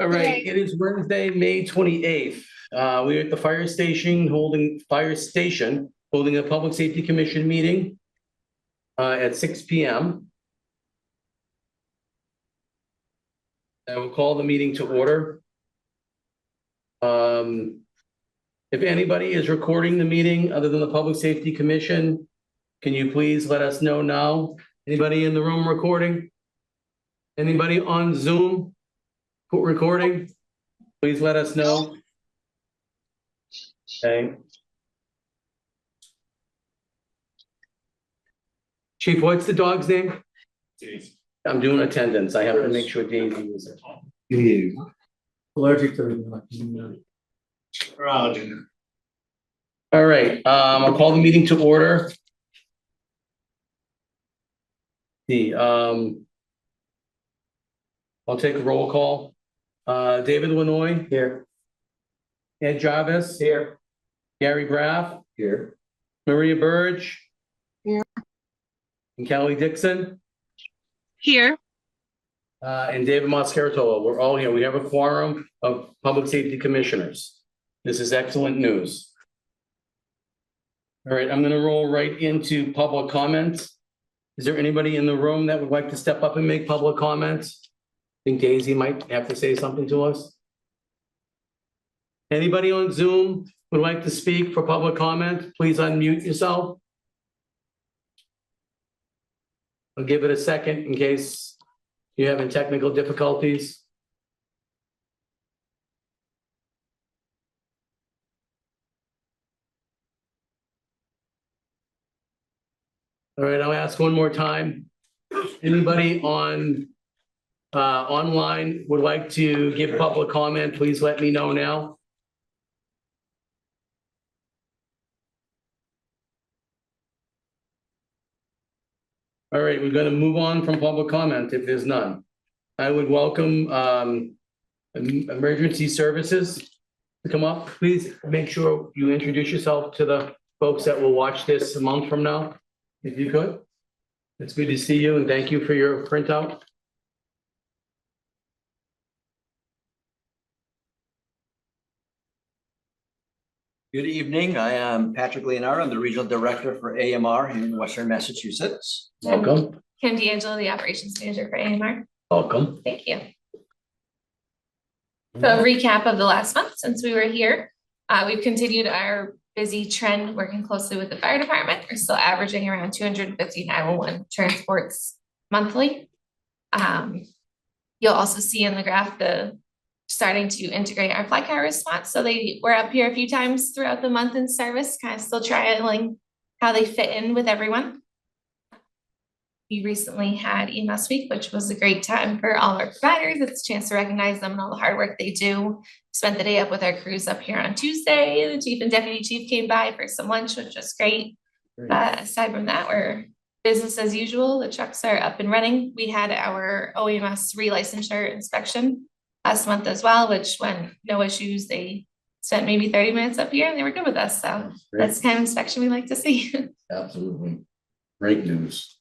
All right, it is Wednesday, May 28th. We're at the fire station holding a Public Safety Commission meeting at 6 p.m. I will call the meeting to order. If anybody is recording the meeting other than the Public Safety Commission, can you please let us know now? Anybody in the room recording? Anybody on Zoom recording? Please let us know. Okay. Chief, what's the dog's name? Daisy. I'm doing attendance. I have to make sure Daisy is at home. Allergic to the All right, I'll call the meeting to order. I'll take a roll call. David Lanoy. Here. Ed Jarvis. Here. Gary Graff. Here. Maria Burge. Here. And Kelly Dixon. Here. And David Moscaratola. We're all here. We have a quorum of public safety commissioners. This is excellent news. All right, I'm going to roll right into public comments. Is there anybody in the room that would like to step up and make public comments? I think Daisy might have to say something to us. Anybody on Zoom would like to speak for public comment? Please unmute yourself. I'll give it a second in case you're having technical difficulties. All right, I'll ask one more time. Anybody on online would like to give public comment, please let me know now. All right, we're going to move on from public comment if there's none. I would welcome emergency services to come up. Please make sure you introduce yourself to the folks that will watch this a month from now, if you could. It's good to see you and thank you for your printout. Good evening. I am Patrick Leonardo. I'm the Regional Director for AMR in Western Massachusetts. Welcome. Kim D'Angelo, the Operations Manager for AMR. Welcome. Thank you. So a recap of the last month since we were here. We've continued our busy trend working closely with the fire department. We're still averaging around 250 911 transports monthly. You'll also see in the graph the starting to integrate our fly car response. So they were up here a few times throughout the month in service, kind of still trialing how they fit in with everyone. We recently had EMS week, which was a great time for all our providers. It's a chance to recognize them and all the hard work they do. Spent the day up with our crews up here on Tuesday. The chief and deputy chief came by for some lunch, which was great. Aside from that, we're business as usual. The trucks are up and running. We had our OEMS relicensure inspection last month as well, which went no issues. They spent maybe 30 minutes up here and they were good with us. So that's the kind of inspection we like to see. Absolutely. Great news.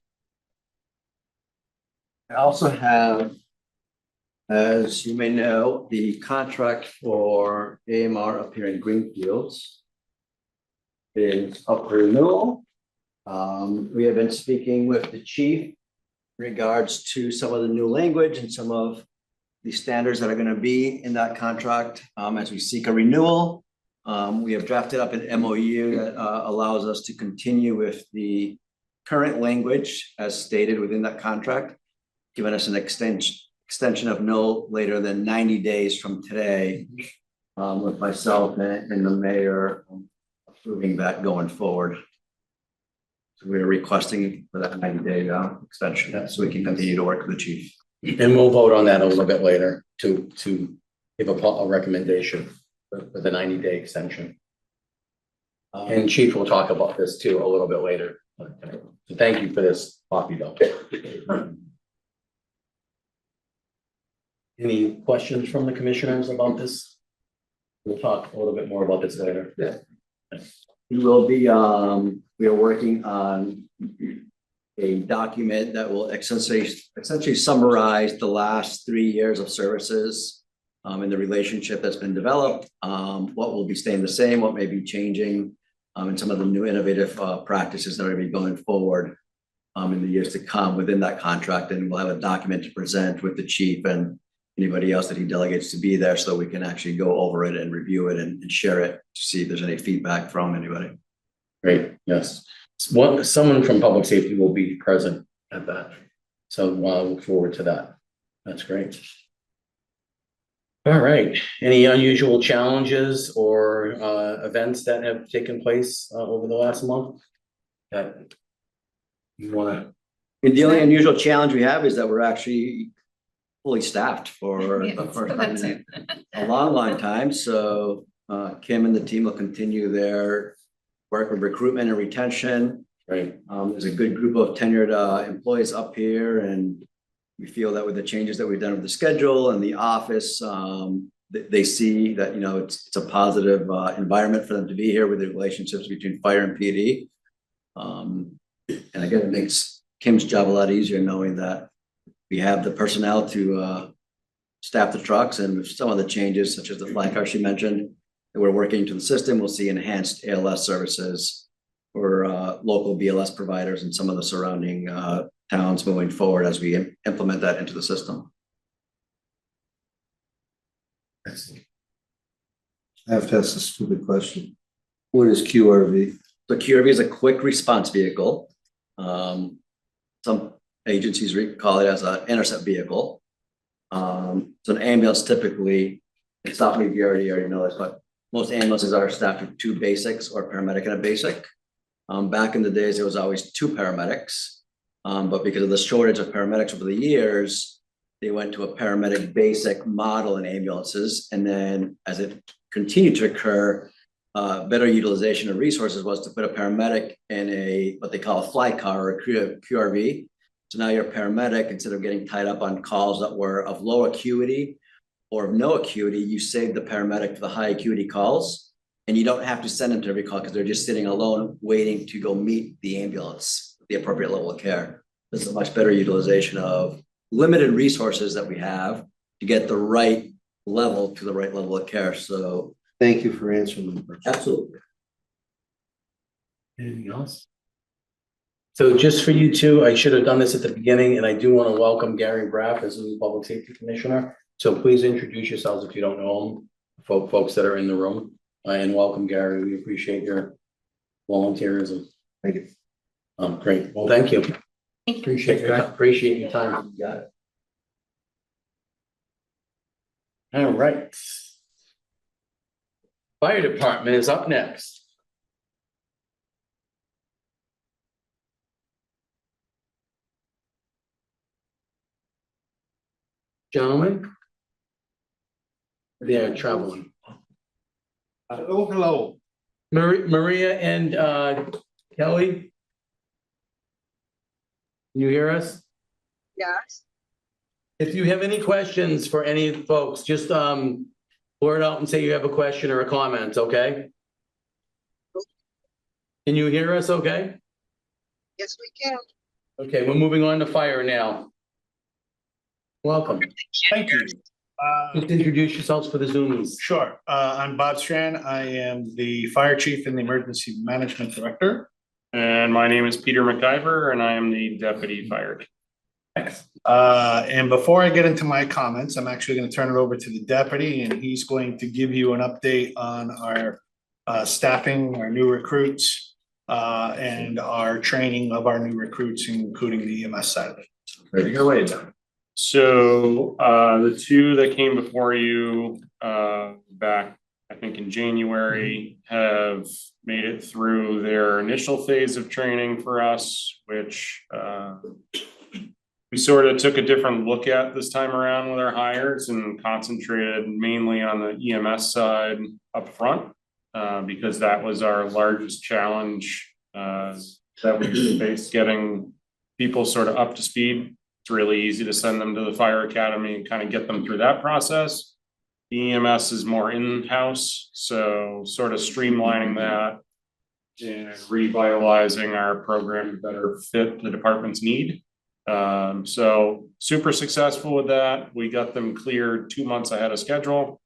I also have, as you may know, the contract for AMR up here in Greenfields is up for renewal. We have been speaking with the chief in regards to some of the new language and some of the standards that are going to be in that contract as we seek a renewal. We have drafted up an MOU that allows us to continue with the current language as stated within that contract, giving us an extension of no later than 90 days from today, with myself and the mayor approving that going forward. So we're requesting for that 90-day extension so we can continue to work with the chief. And we'll vote on that a little bit later to give a recommendation for the 90-day extension. And Chief will talk about this too a little bit later. So thank you for this copy though. Any questions from the commissioners about this? We'll talk a little bit more about this later. Yeah. We will be, we are working on a document that will essentially summarize the last 3 years of services in the relationship that's been developed, what will be staying the same, what may be changing, and some of the new innovative practices that are going to be going forward in the years to come within that contract. And we'll have a document to present with the chief and anybody else that he delegates to be there, so we can actually go over it and review it and share it to see if there's any feedback from anybody. Great, yes. Someone from public safety will be present at that. So I look forward to that. That's great. All right, any unusual challenges or events that have taken place over the last month that you wanna? And the only unusual challenge we have is that we're actually fully staffed for Yeah, the first that's time in a long time. So Kim and the team will continue their work with recruitment and retention. Right. There's a good group of tenured employees up here, and we feel that with the changes that we've done with the schedule and the office, they see that, you know, it's a positive environment for them to be here with the relationships between fire and PD. And again, it makes Kim's job a lot easier knowing that we have the personnel to staff the trucks, and with some of the changes, such as the fly car she mentioned, that we're working into the system, we'll see enhanced ALS services for local BLS providers and some of the surrounding towns moving forward as we implement that into the system. I have to ask a stupid question. What is QRV? So QRV is a quick response vehicle. Some agencies call it as an intercept vehicle. So an ambulance typically, stop me if you already know this, but most ambulances are staffed with 2 basics or paramedic and a basic. Back in the days, there was always 2 paramedics. But because of the shortage of paramedics over the years, they went to a paramedic basic model in ambulances. And then as it continued to occur, better utilization of resources was to put a paramedic in a, what they call a fly car or a QRV. So now you're a paramedic, instead of getting tied up on calls that were of low acuity or of no acuity, you save the paramedic for the high acuity calls. And you don't have to send them to every call because they're just sitting alone waiting to go meet the ambulance at the appropriate level of care. This is a much better utilization of limited resources that we have to get the right level to the right level of care. So Thank you for answering my question. absolutely. Anything else? So just for you two, I should have done this at the beginning, and I do want to welcome Gary Braff as the new Public Safety Commissioner. So please introduce yourselves if you don't know him, folks that are in the room. And welcome, Gary. We appreciate your volunteerism. Thank you. Great. Well, thank you. Thank you. Appreciate your time. You got it. All right. Fire Department is up next. Gentlemen. They're traveling. Hello. Maria and Kelly? Can you hear us? Yes. If you have any questions for any of the folks, just blurt out and say you have a question or a comment, okay? Can you hear us okay? Yes, we can. Okay, we're moving on to fire now. Welcome. Thank you. Just introduce yourselves for the Zoomies. Sure. I'm Bob Strand. I am the fire chief and the emergency management director. And my name is Peter McIver, and I am the deputy fire chief. Thanks. And before I get into my comments, I'm actually going to turn it over to the deputy, and he's going to give you an update on our staffing, our new recruits, and our training of our new recruits, including the EMS side of it. Take it away, John. So the 2 that came before you back, I think in January, have made it through their initial phase of training for us, which we sort of took a different look at this time around with our hires and concentrated mainly on the EMS side up front, because that was our largest challenge that we faced, getting people sort of up to speed. It's really easy to send them to the fire academy and kind of get them through that process. The EMS is more in-house, so sort of streamlining that and revitalizing our program to better fit the department's need. So super successful with that. We got them cleared 2 months ahead of schedule.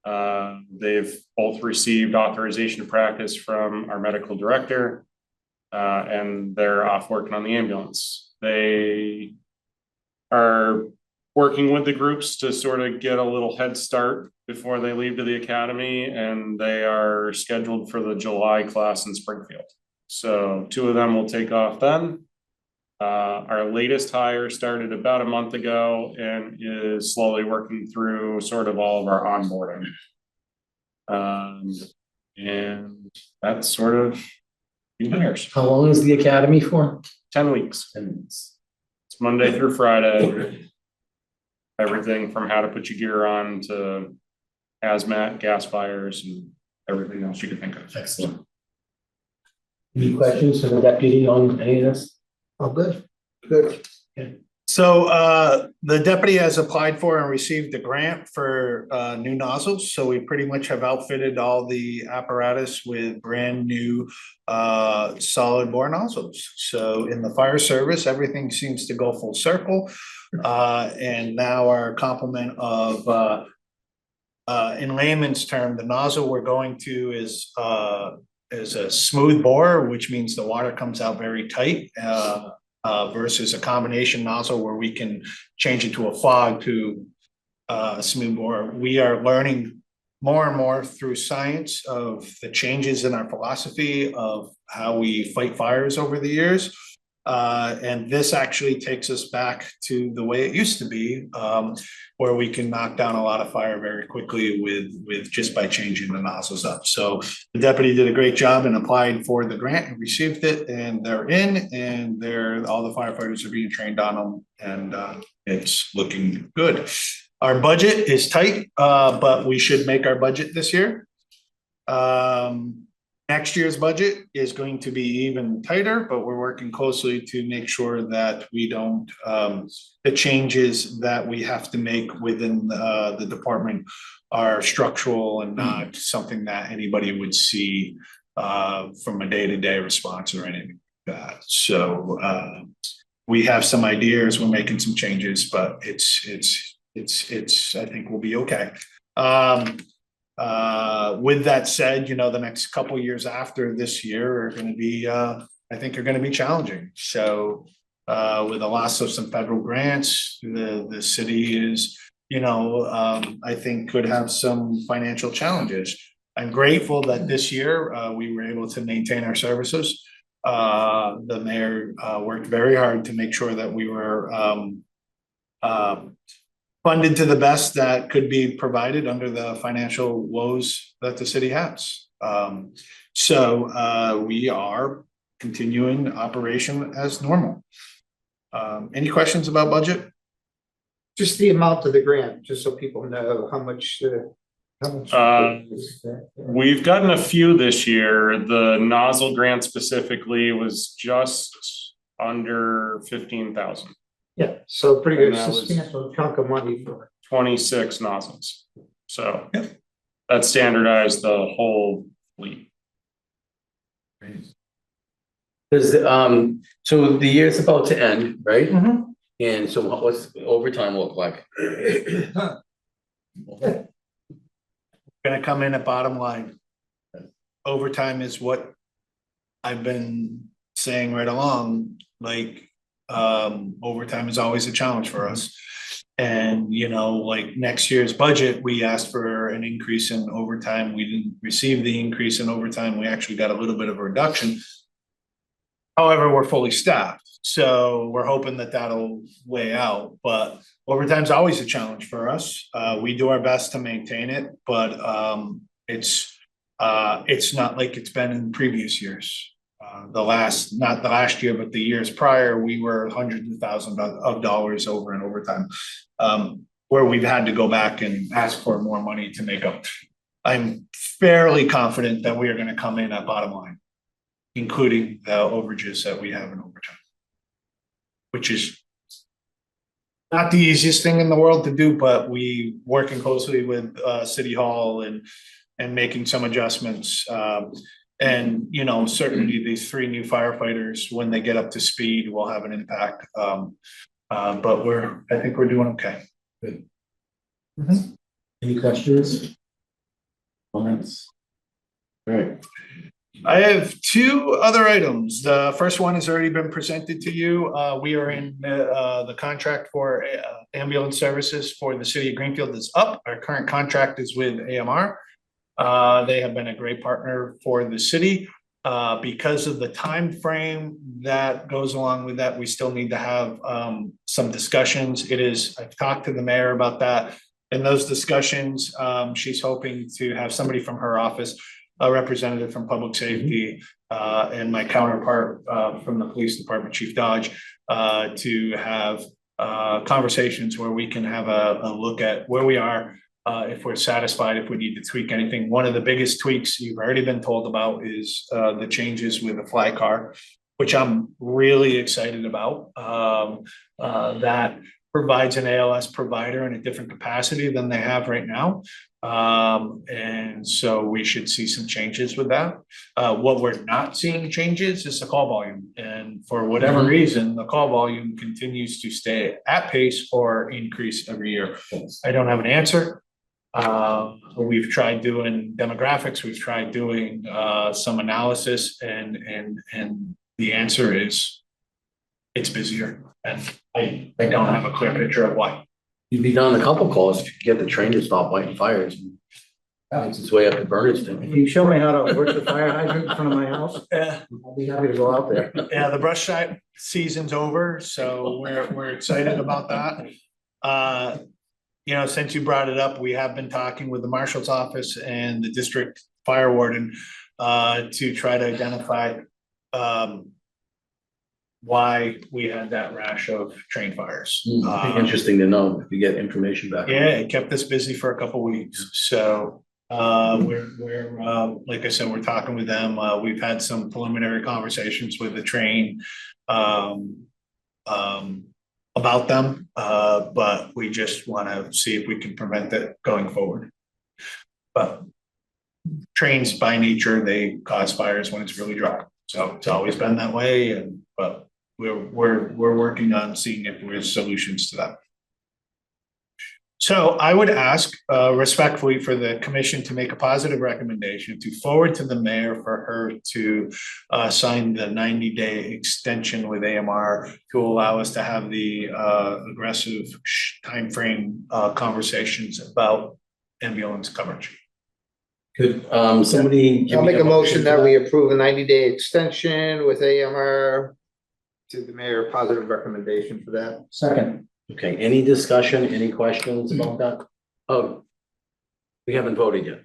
They've both received authorization to practice from our medical director. And they're off working on the ambulance. They are working with the groups to sort of get a little head start before they leave to the academy, and they are scheduled for the July class in Springfield. So 2 of them will take off then. Our latest hire started about a month ago and is slowly working through sort of all of our onboarding. And that's sort of new hires. How long is the academy for? 10 weeks. 10 minutes. It's Monday through Friday. Everything from how to put your gear on to hazmat, gas fires, and everything else you can think of. Excellent. Any questions for the deputy on any of this? Oh, good, good. So the deputy has applied for and received a grant for new nozzles. So we pretty much have outfitted all the apparatus with brand new solid bore nozzles. So in the fire service, everything seems to go full circle. And now our complement of in layman's term, the nozzle we're going to is a smooth bore, which means the water comes out very tight. Versus a combination nozzle where we can change it to a fog to a smooth bore. We are learning more and more through science of the changes in our philosophy of how we fight fires over the years. And this actually takes us back to the way it used to be, where we can knock down a lot of fire very quickly with just by changing the nozzles up. So the deputy did a great job and applied for the grant and received it, and they're in, and all the firefighters are being trained on them, and it's looking good. Our budget is tight, but we should make our budget this year. Next year's budget is going to be even tighter, but we're working closely to make sure that we don't, the changes that we have to make within the department are structural and not something that anybody would see from a day-to-day response or anything like that. So we have some ideas, we're making some changes, but it's I think we'll be okay. With that said, you know, the next couple of years after this year are going to be, I think are going to be challenging. So, with the loss of some federal grants, the city is, you know, I think could have some financial challenges. I'm grateful that this year, we were able to maintain our services. The mayor, worked very hard to make sure that we were, funded to the best that could be provided under the financial woes that the city has. So we are continuing operation as normal. Any questions about budget? Just the amount of the grant, just so people know how much. We've gotten a few this year. The nozzle grant specifically was just under 15,000. Yeah, so pretty good, And that was- substantial chunk of money for. 26 nozzles. So that standardized the whole fleet. Does, so the year's about to end, right? And so what's overtime look like? Gonna come in at bottom line. Overtime is what I've been saying right along, like, overtime is always a challenge for us. And, you know, like next year's budget, we asked for an increase in overtime. We didn't receive the increase in overtime. We actually got a little bit of a reduction. However, we're fully staffed, so we're hoping that that'll weigh out, but overtime's always a challenge for us. We do our best to maintain it, but it's not like it's been in previous years. Not the last year, but the years prior, we were hundreds of thousands of dollars over in overtime, where we've had to go back and ask for more money to make up. I'm fairly confident that we are gonna come in at bottom line, including the overages that we have in overtime, which is not the easiest thing in the world to do, but we working closely with City Hall and making some adjustments. And, you know, certainly these 3 new firefighters, when they get up to speed, will have an impact. But I think we're doing okay. Any questions? Comments? All right. I have 2 other items. The first one has already been presented to you. We are in the contract for ambulance services for the city of Greenfield is up. Our current contract is with AMR. They have been a great partner for the city. Because of the time frame that goes along with that, we still need to have some discussions. I've talked to the mayor about that. In those discussions, she's hoping to have somebody from her office, a representative from public safety, and my counterpart from the police department, Chief Dodge, to have conversations where we can have a look at where we are, if we're satisfied, if we need to tweak anything. One of the biggest tweaks you've already been told about is the changes with the fly car, which I'm really excited about. That provides an ALS provider in a different capacity than they have right now. And so we should see some changes with that. What we're not seeing changes is the call volume. And for whatever reason, the call volume continues to stay at pace or increase every year. I don't have an answer. We've tried doing demographics, we've tried doing some analysis, and the answer is it's busier, and I don't have a clear picture of why. You'd be down a couple calls if you could get the train to stop lighting fires. It's its way up to Bernardston. Can you show me how to work the fire hydrant in front of my house? Yeah, I'll be happy to go out there. the brush side season's over, so we're excited about that. You know, since you brought it up, we have been talking with the marshal's office and the district fire warden to try to identify why we had that rash of train fires. It'd be interesting to know if you get information back. Yeah, it kept us busy for a couple weeks, so we're like I said, we're talking with them. We've had some preliminary conversations with the train about them, but we just want to see if we can prevent it going forward. But trains by nature, they cause fires when it's really dry, so it's always been that way. But we're working on seeing if there's solutions to that. So I would ask respectfully for the commission to make a positive recommendation to forward to the mayor for her to sign the 90-day extension with AMR to allow us to have the aggressive timeframe conversations about ambulance coverage. Could somebody? give I'll me make a motion that for we approve a 90-day extension with AMR to the mayor, positive recommendation for that. Second. Okay, any discussion, any questions about that? Oh, we haven't voted yet.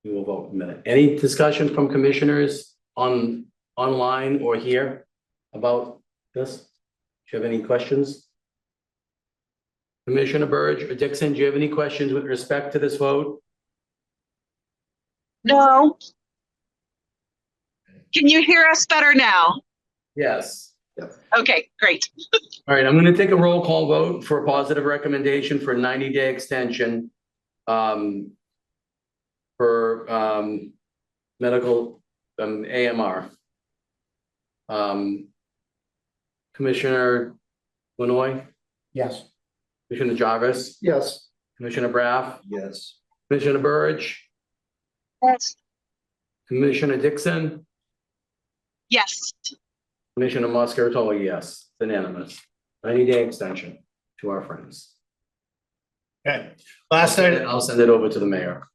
We will vote in a minute. Any discussion from commissioners online or here about this? Do you have any questions? Commissioner Burge or Dixon, do you have any questions with respect to this vote? No. Can you hear us better now? Yes. Okay, great. All right, I'm gonna take a roll call vote for a positive recommendation for a 90-day extension. For medical AMR. Commissioner Lanoy, Yes. Commissioner Jarvis, Yes. Commissioner Braff, Yes. Commissioner Burge, Yes. Commissioner Dixon, Yes. Commissioner Moscaritolo, yes, it's unanimous. 90-day extension to our friends. Okay, last item. I'll send it over to the mayor.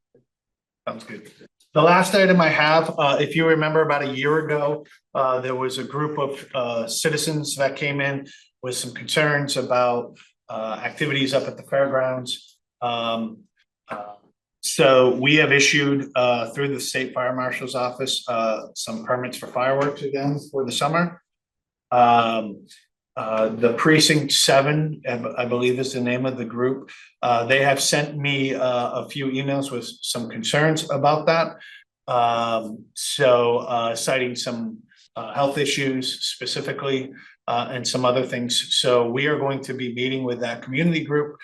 Sounds good. The last item I have, if you remember about a year ago, there was a group of citizens that came in with some concerns about activities up at the fairgrounds. So we have issued through the state fire marshal's office some permits for fireworks again for the summer. The precinct 7, I believe is the name of the group. They have sent me a few emails with some concerns about that. So citing some health issues specifically and some other things. So we are going to be meeting with that community group,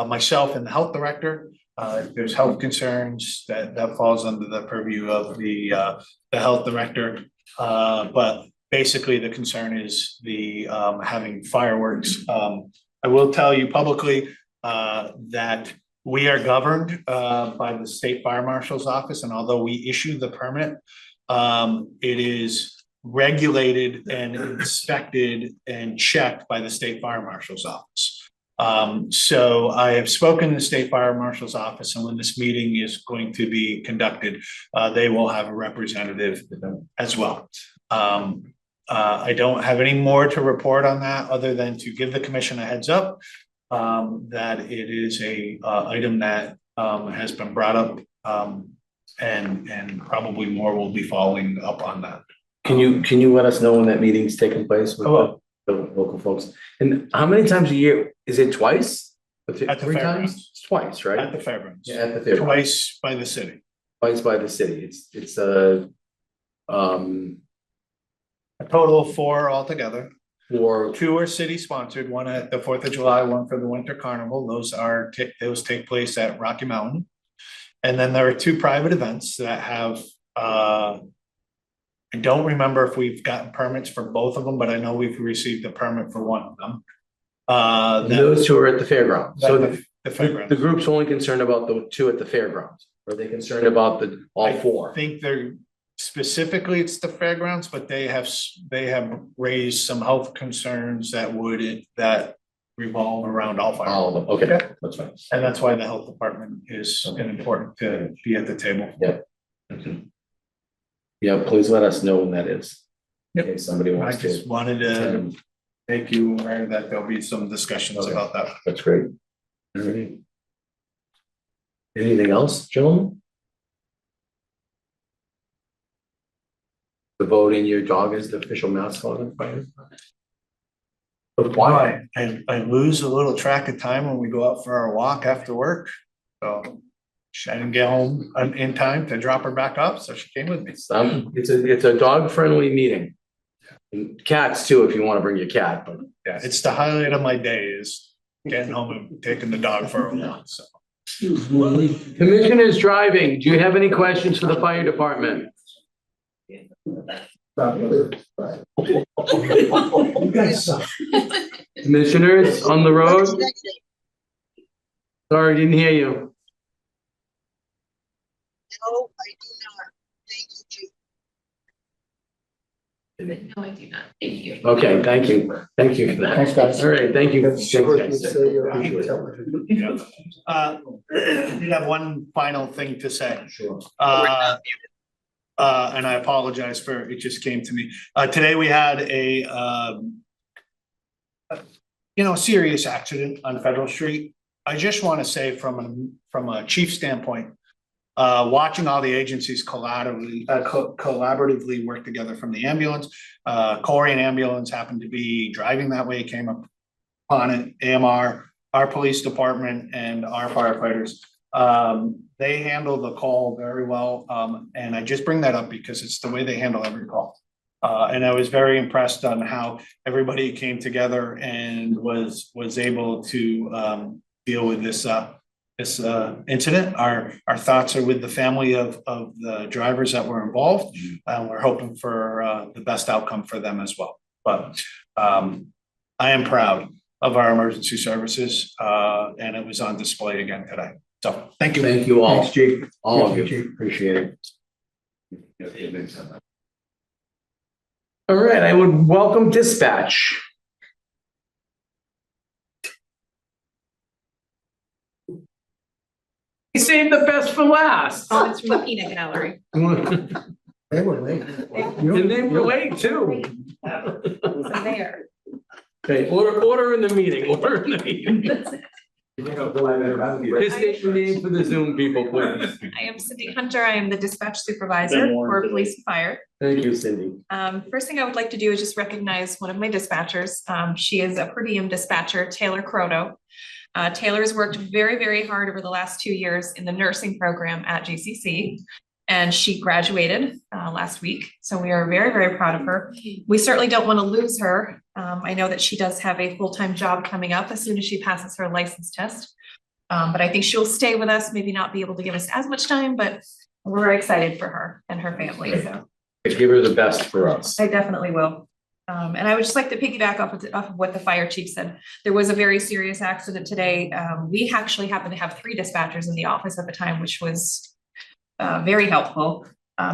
myself and the health director, If there's health concerns, that falls under the purview of the health director. But basically, the concern is the having fireworks. I will tell you publicly that we are governed by the state fire marshal's office, and although we issue the permit, it is regulated and inspected and checked by the state fire marshal's office. So I have spoken to the state fire marshal's office, and when this meeting is going to be conducted, they will have a representative as well. I don't have any more to report on that, other than to give the commission a heads up that it is a item that has been brought up, and probably more will be following up on that. Can you let us know when that meeting's taking place with Hello. the local folks? And how many times a year? Is it twice? At the 3 times? fairgrounds. It's twice, right? At the fairgrounds. Yeah, at the fair. Twice by the city. Twice by the city. It's a A total of 4 altogether. for 2 are city sponsored, one at the 4th of July, one for the Winter Carnival. Those take place at Rocky Mountain. And then there are 2 private events that have, I don't remember if we've gotten permits for both of them, but I know we've received a permit for one of them. those 2 are at the fairground. So The the fairgrounds. group's only concerned about the 2 at the fairgrounds. Are they concerned about all 4? I think they're specifically it's the fairgrounds, but they have raised some health concerns that revolve around all fire. All of them, okay, that's fine. And that's why the health department is important to be at the table. Okay. Yeah, please let us know when that is. Yep. In case somebody I wants just to. wanted to attend. make you aware that there'll be some discussions Okay. about that. That's great. All right. Anything else, gentlemen? The voting, your dog is the official mascot of the fire. But why? I lose a little track of time when we go out for our walk after work, so I didn't get home in time to drop her back up, so she came with me. It's a dog friendly meeting. And cats too, if you want to bring your cat, but Yeah, it's the highlight of my day is getting home and taking the dog for a walk, so. Commissioners driving, do you have any questions for the fire department? Commissioners on the road? Sorry, didn't hear you. No, I do not. Thank you, Chief. No, I do not. Thank you. Okay, thank you. Thank you for that. Thanks, guys. All right, thank you. I did have one final thing to say. Sure. And I apologize for, it just came to me. Today we had a serious accident on Federal Street. I just want to say from a chief standpoint, watching all the agencies collaboratively work together from the ambulance, Corey and ambulance happened to be driving that way, came up on it, AMR, our police department and our firefighters. They handle the call very well. And I just bring that up because it's the way they handle every call. And I was very impressed on how everybody came together and was able to deal with this incident. Our thoughts are with the family of the drivers that were involved. We're hoping for the best outcome for them as well. But I am proud of our emergency services, and it was on display again today. So thank you. Thank you all. Thanks, Chief. All of Thank you, you, appreciate it. All right, I would welcome dispatch. You saved the best for last. Oh, it's from the peanut gallery. And They were late. they were late too. So there. Okay, order in the meeting, order in the meeting. Just state your name for the Zoom people, please. I am Cindy Hunter. I am the dispatch supervisor for police and fire. Thank you, Cindy. First thing I would like to do is just recognize one of my dispatchers. She is a per diem dispatcher, Taylor Croto. Taylor's worked very, very hard over the last 2 years in the nursing program at JCC. And she graduated last week. So we are very, very proud of her. We certainly don't want to lose her. I know that she does have a full-time job coming up as soon as she passes her license test. But I think she'll stay with us, maybe not be able to give us as much time, but we're very excited for her and her family, so Give her the best for us. I definitely will. And I would just like to piggyback off of what the fire chief said. There was a very serious accident today. We actually happened to have 3 dispatchers in the office at the time, which was very helpful.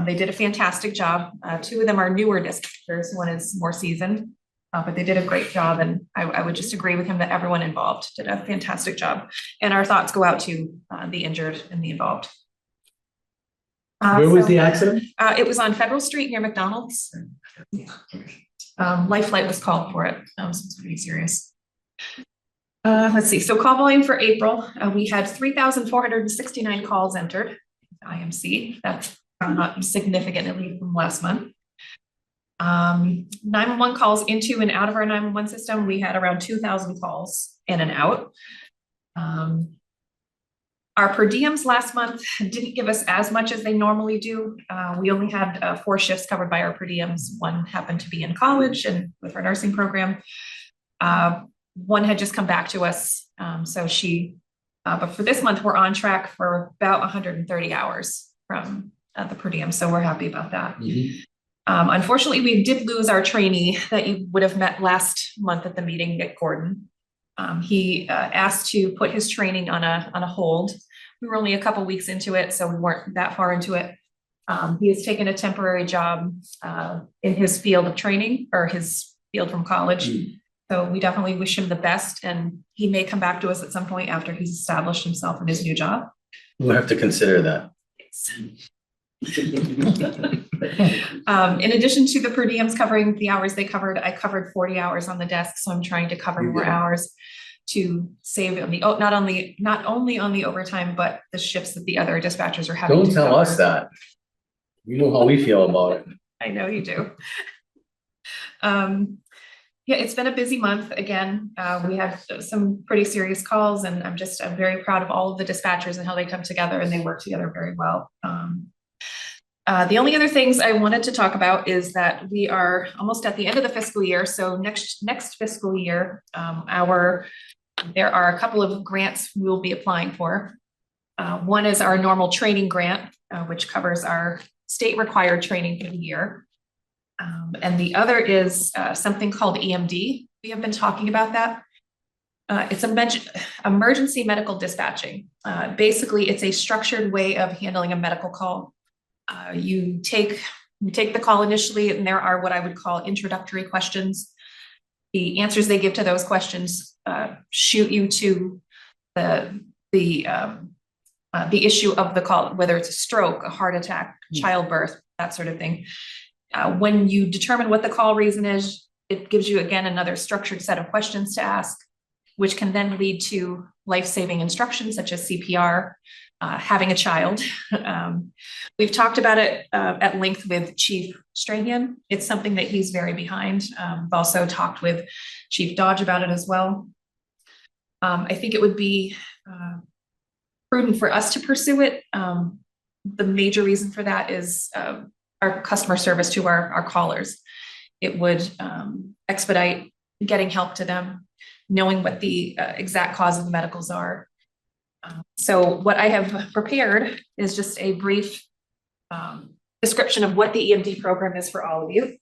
They did a fantastic job. 2 of them are newer dispatchers, one is more seasoned. But they did a great job, and I would just agree with him that everyone involved did a fantastic job. And our thoughts go out to the injured and the involved. Where was So, the accident? it was on Federal Street near McDonald's. Life Flight was called for it, so it's pretty serious. Let's see, so call volume for April, we had 3,469 calls entered, IMC, that's not significantly from last month. 911 calls into and out of our 911 system, we had around 2,000 calls in and out. Our per diems last month didn't give us as much as they normally do. We only had 4 shifts covered by our per diems. One happened to be in college and with our nursing program. One had just come back to us, so she, but for this month, we're on track for about 130 hours from the per diem, so we're happy about that. Unfortunately, we did lose our trainee that you would have met last month at the meeting, Nick Gordon. He asked to put his training on a hold. We were only a couple weeks into it, so we weren't that far into it. He has taken a temporary job in his field of training, or his field from college. So we definitely wish him the best, and he may come back to us at some point after he's established himself in his new job. We'll have to consider that. In addition to the per diems covering the hours they covered, I covered 40 hours on the desk, so I'm trying to cover more hours to save on the, not only on the overtime, but the shifts that the other dispatchers are having. Don't to tell cover. us that. You know how we feel about it. I know you do. Yeah, it's been a busy month. Again, we had some pretty serious calls, and I'm very proud of all of the dispatchers and how they come together and they work together very well. The only other things I wanted to talk about is that we are almost at the end of the fiscal year. So next fiscal year, there are a couple of grants we'll be applying for. One is our normal training grant, which covers our state required training for the year. And the other is something called EMD. We have been talking about that. It's emergency medical dispatching. Basically, it's a structured way of handling a medical call. You take the call initially, and there are what I would call introductory questions. The answers they give to those questions shoot you to the issue of the call, whether it's a stroke, a heart attack, childbirth, that sort of thing. When you determine what the call reason is, it gives you, again, another structured set of questions to ask, which can then lead to life-saving instructions such as CPR, having a child. We've talked about it at length with Chief Strahan. It's something that he's very behind. I've also talked with Chief Dodge about it as well. I think it would be prudent for us to pursue it. The major reason for that is our customer service to our callers. It would expedite getting help to them, knowing what the exact cause of the medicals are. So what I have prepared is just a brief description of what the EMD program is for all of you.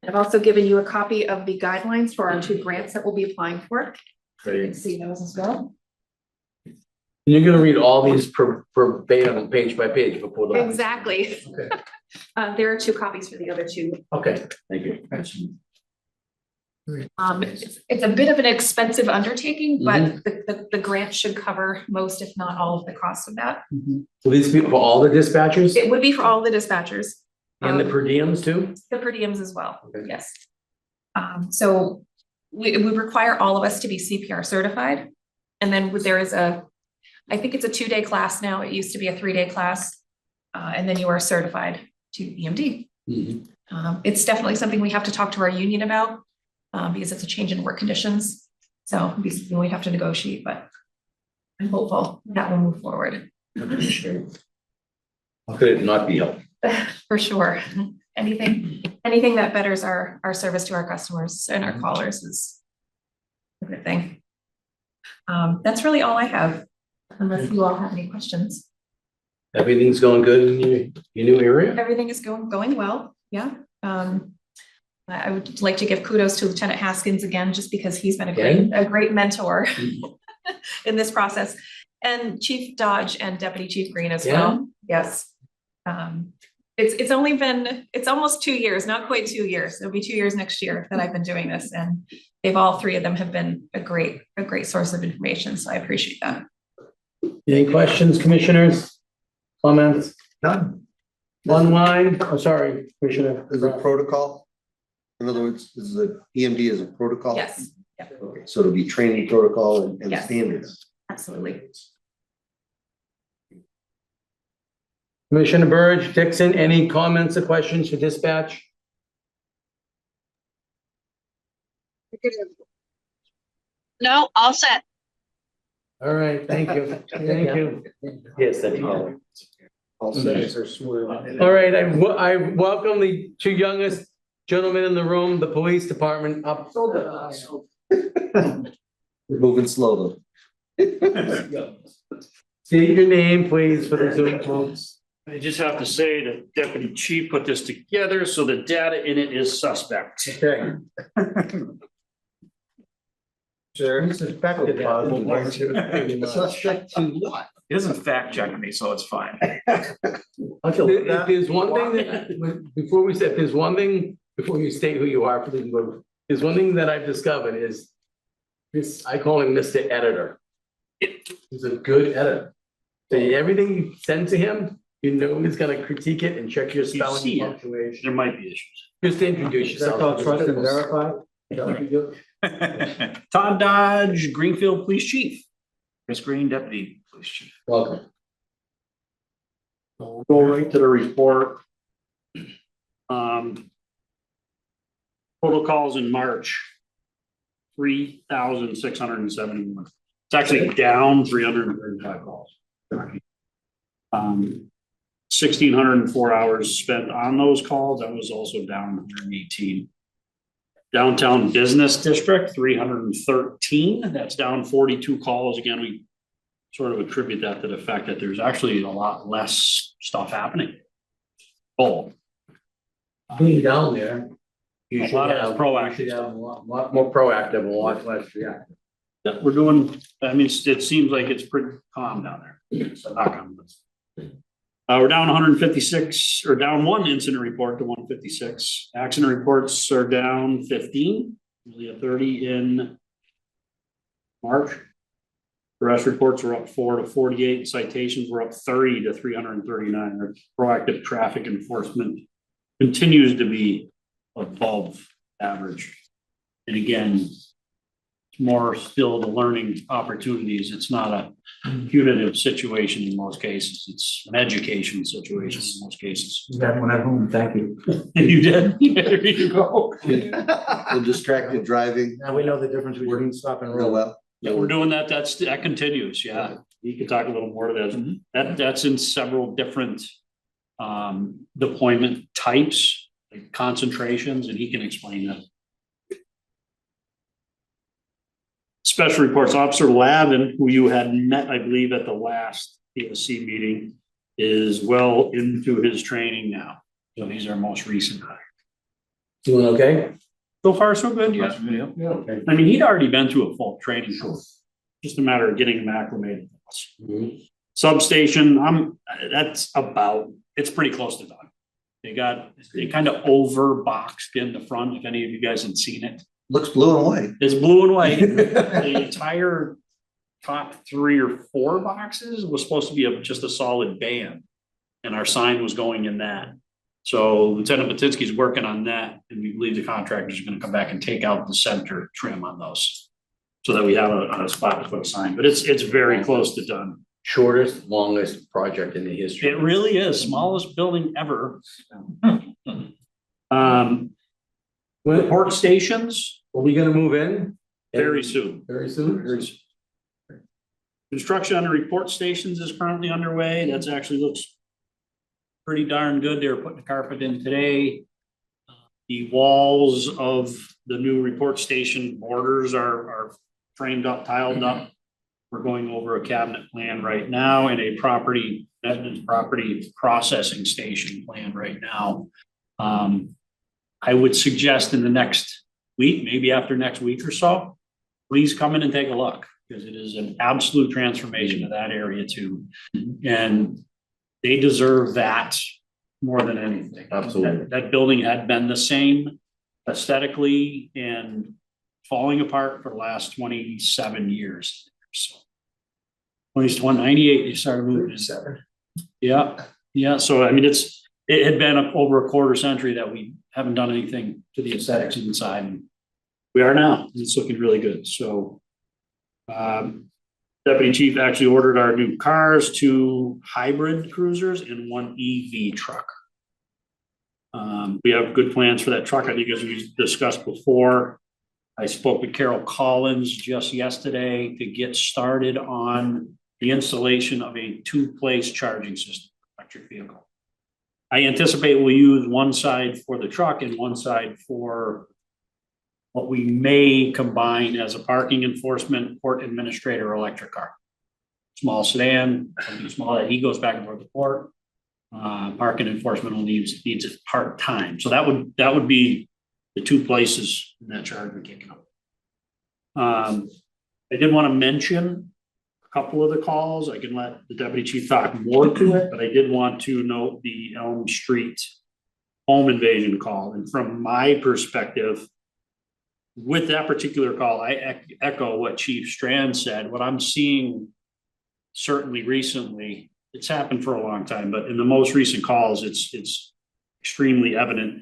I've also given you a copy of the guidelines for our 2 grants that we'll be applying for. So you can see those as well. You're gonna read all these verbatim, page by page before the. Exactly. Okay. There are 2 copies for the other 2. Okay, thank you. It's a bit of an expensive undertaking, but the grant should cover most, if not all, of the cost of that. Will these be for all the dispatchers It would be for all the dispatchers. and the per diems too? The per diems as well, Okay. yes. So we require all of us to be CPR certified. And then there is I think it's a 2-day class now. It used to be a 3-day class. And then you are certified to EMD. It's definitely something we have to talk to our union about because it's a change in work conditions. So it'd be something we have to negotiate, but I'm hopeful that will move forward. How could it not be helped? For sure. Anything that betters our service to our customers and our callers is a good thing. That's really all I have. Unless you all have any questions. Everything's going good in your new area? Everything is going well, yeah. I would like to give kudos to Lieutenant Haskins again, just because he's been a great mentor in this process. And Chief Dodge and Deputy Chief Green as well. Yes. It's only been, it's almost 2 years, not quite 2 years. It'll be 2 years next year that I've been doing this, and they've all three of them have been a great source of information. So I appreciate that. Any questions, commissioners? Comments? None. Online? Oh, sorry, Commissioner. Is a protocol? In other words, is the EMD is a protocol? Yes, Okay, so it'll be training protocol and Yes. standards. absolutely. Commissioner Burge, Dixon, any comments or questions for dispatch? No, all set. All right, thank you. Thank you. Yes, that's all. All settings are smooth. All right, I welcome the two youngest gentlemen in the room, the police department up. We're moving slowly. State your name, please, for the Zoom folks. I just have to say that Deputy Chief put this together, so the data in it is suspect. Okay. Sure. Suspect to what? He doesn't fact check me, so it's fine. If there's one thing that, before we say, if there's one thing, before you state who you are, please, there's one thing that I've discovered is this, I call him Mr. Editor. He's a good editor. So everything you send to him, you know he's gonna critique it and check your spelling see and it. punctuation. There might be issues. Just introduce That's called yourself. trust and verify. Is that what you do? Todd Dodge, Greenfield Police Chief. Chris Green, Deputy Police Chief. Welcome. We'll go right to the report. Total calls in March. 3,671. It's actually down 335 calls. 1,604 hours spent on those calls. That was also down 118. Downtown Business District, 313. That's down 42 calls. Again, we sort of attribute that to the fact that there's actually a lot less stuff happening. Oh, Being down there. You A should lot of have, it's proactive. you should have a lot more proactive, a lot less reactive. yeah, we're doing, I mean, it seems like it's pretty calm down there. So knock on wood. We're down 156, or down one incident report to 156. Accident reports are down 15, really a 30 in March. Arrest reports are up 4 to 48. Citations were up 30 to 339. Our proactive traffic enforcement continues to be above average. And again, it's more still the learning opportunities. It's not a punitive situation in most cases. It's an education situation in most cases. That one at home, thank you. You did? There you go. The distracted driving Now we know the difference between stop and real roll. well. Yeah, we're doing that. That continues. Yeah. You can talk a little more to that. That's in several different deployment types, like concentrations, and he can explain that. Special Reports Officer Lavin, who you had met, I believe, at the last PSC meeting, is well into his training now. So he's our most recent hire. Doing okay? So far, so good, yeah. Yeah, okay. I mean, he'd already been through a full training course. Just a matter of getting him acclimated. Mhm. Substation, it's pretty close to done. They kind of overboxed in the front, if any of you guys had seen it. Looks blue and white. It's blue and white. The entire top 3 or 4 boxes was supposed to be just a solid band. And our sign was going in that. So Lieutenant Matinsky's working on that, and we believe the contractors are gonna come back and take out the center trim on those. So that we have a spot to put a sign, but it's very close to done. Shortest, longest project in the history. It really is, smallest building ever. Report stations, Are we gonna move in? very soon. Very soon? Very soon. Construction on the report stations is currently underway. That's actually looks pretty darn good. They were putting the carpet in today. The walls of the new report station borders are framed up, tiled up. We're going over a cabinet plan right now and a property processing station plan right now. I would suggest in the next week, maybe after next week or so, please come in and take a look, because it is an absolute transformation of that area too. And they deserve that more than anything. Absolutely. That building had been the same aesthetically and falling apart for the last 27 years. So 198, they started moving. Yeah. So I mean, it had been over a quarter century that we haven't done anything to the aesthetics inside. And we are now. It's looking really good. So Deputy Chief actually ordered our new cars, 2 hybrid cruisers and 1 EV truck. We have good plans for that truck. I think as we discussed before, I spoke with Carol Collins just yesterday to get started on the installation of a 2-place charging system for electric vehicle. I anticipate we'll use one side for the truck and one side for what we may combine as a parking enforcement, port administrator, electric car. Small sedan, something small that he goes back and forth to port. Parking enforcement only needs it part-time. So that would be the 2 places in that charge we're kicking up. I did want to mention a couple of the calls. I can let the deputy chief talk more to it, but I did want to note the Elm Street home invasion call. And from my perspective, with that particular call, I echo what Chief Strand said. What I'm seeing certainly recently, it's happened for a long time, but in the most recent calls, it's extremely evident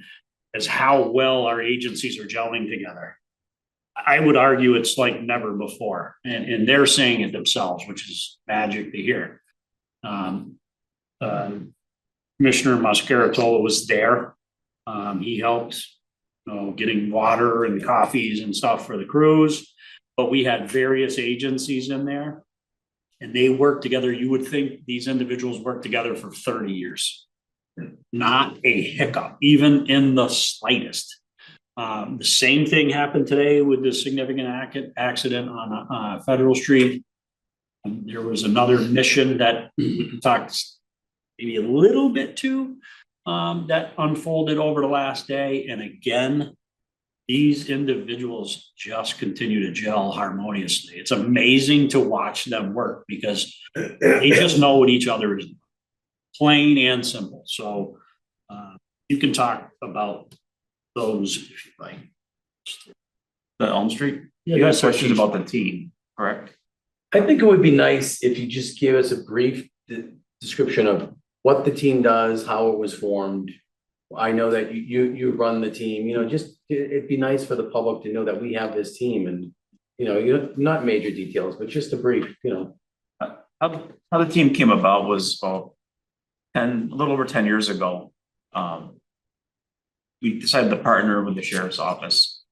as how well our agencies are gelling together. I would argue it's like never before, and they're saying it themselves, which is magic to hear. Commissioner Mascaratola was there. He helped, getting water and coffees and stuff for the crews, but we had various agencies in there and they work together. You would think these individuals worked together for 30 years. Not a hiccup, even in the slightest. The same thing happened today with the significant accident on Federal Street. There was another mission that we can talk maybe a little bit to that unfolded over the last day. And again, these individuals just continue to gel harmoniously. It's amazing to watch them work because they just know what each other is doing. Plain and simple. So you can talk about those if you like. The Elm Street? Yeah, You that's have questions our- about the team, correct? I think it would be nice if you just give us a brief description of what the team does, how it was formed. I know that you run the team, it'd be nice for the public to know that we have this team and, not major details, but just a brief, How the team came about was a little over 10 years ago. We decided to partner with the sheriff's office.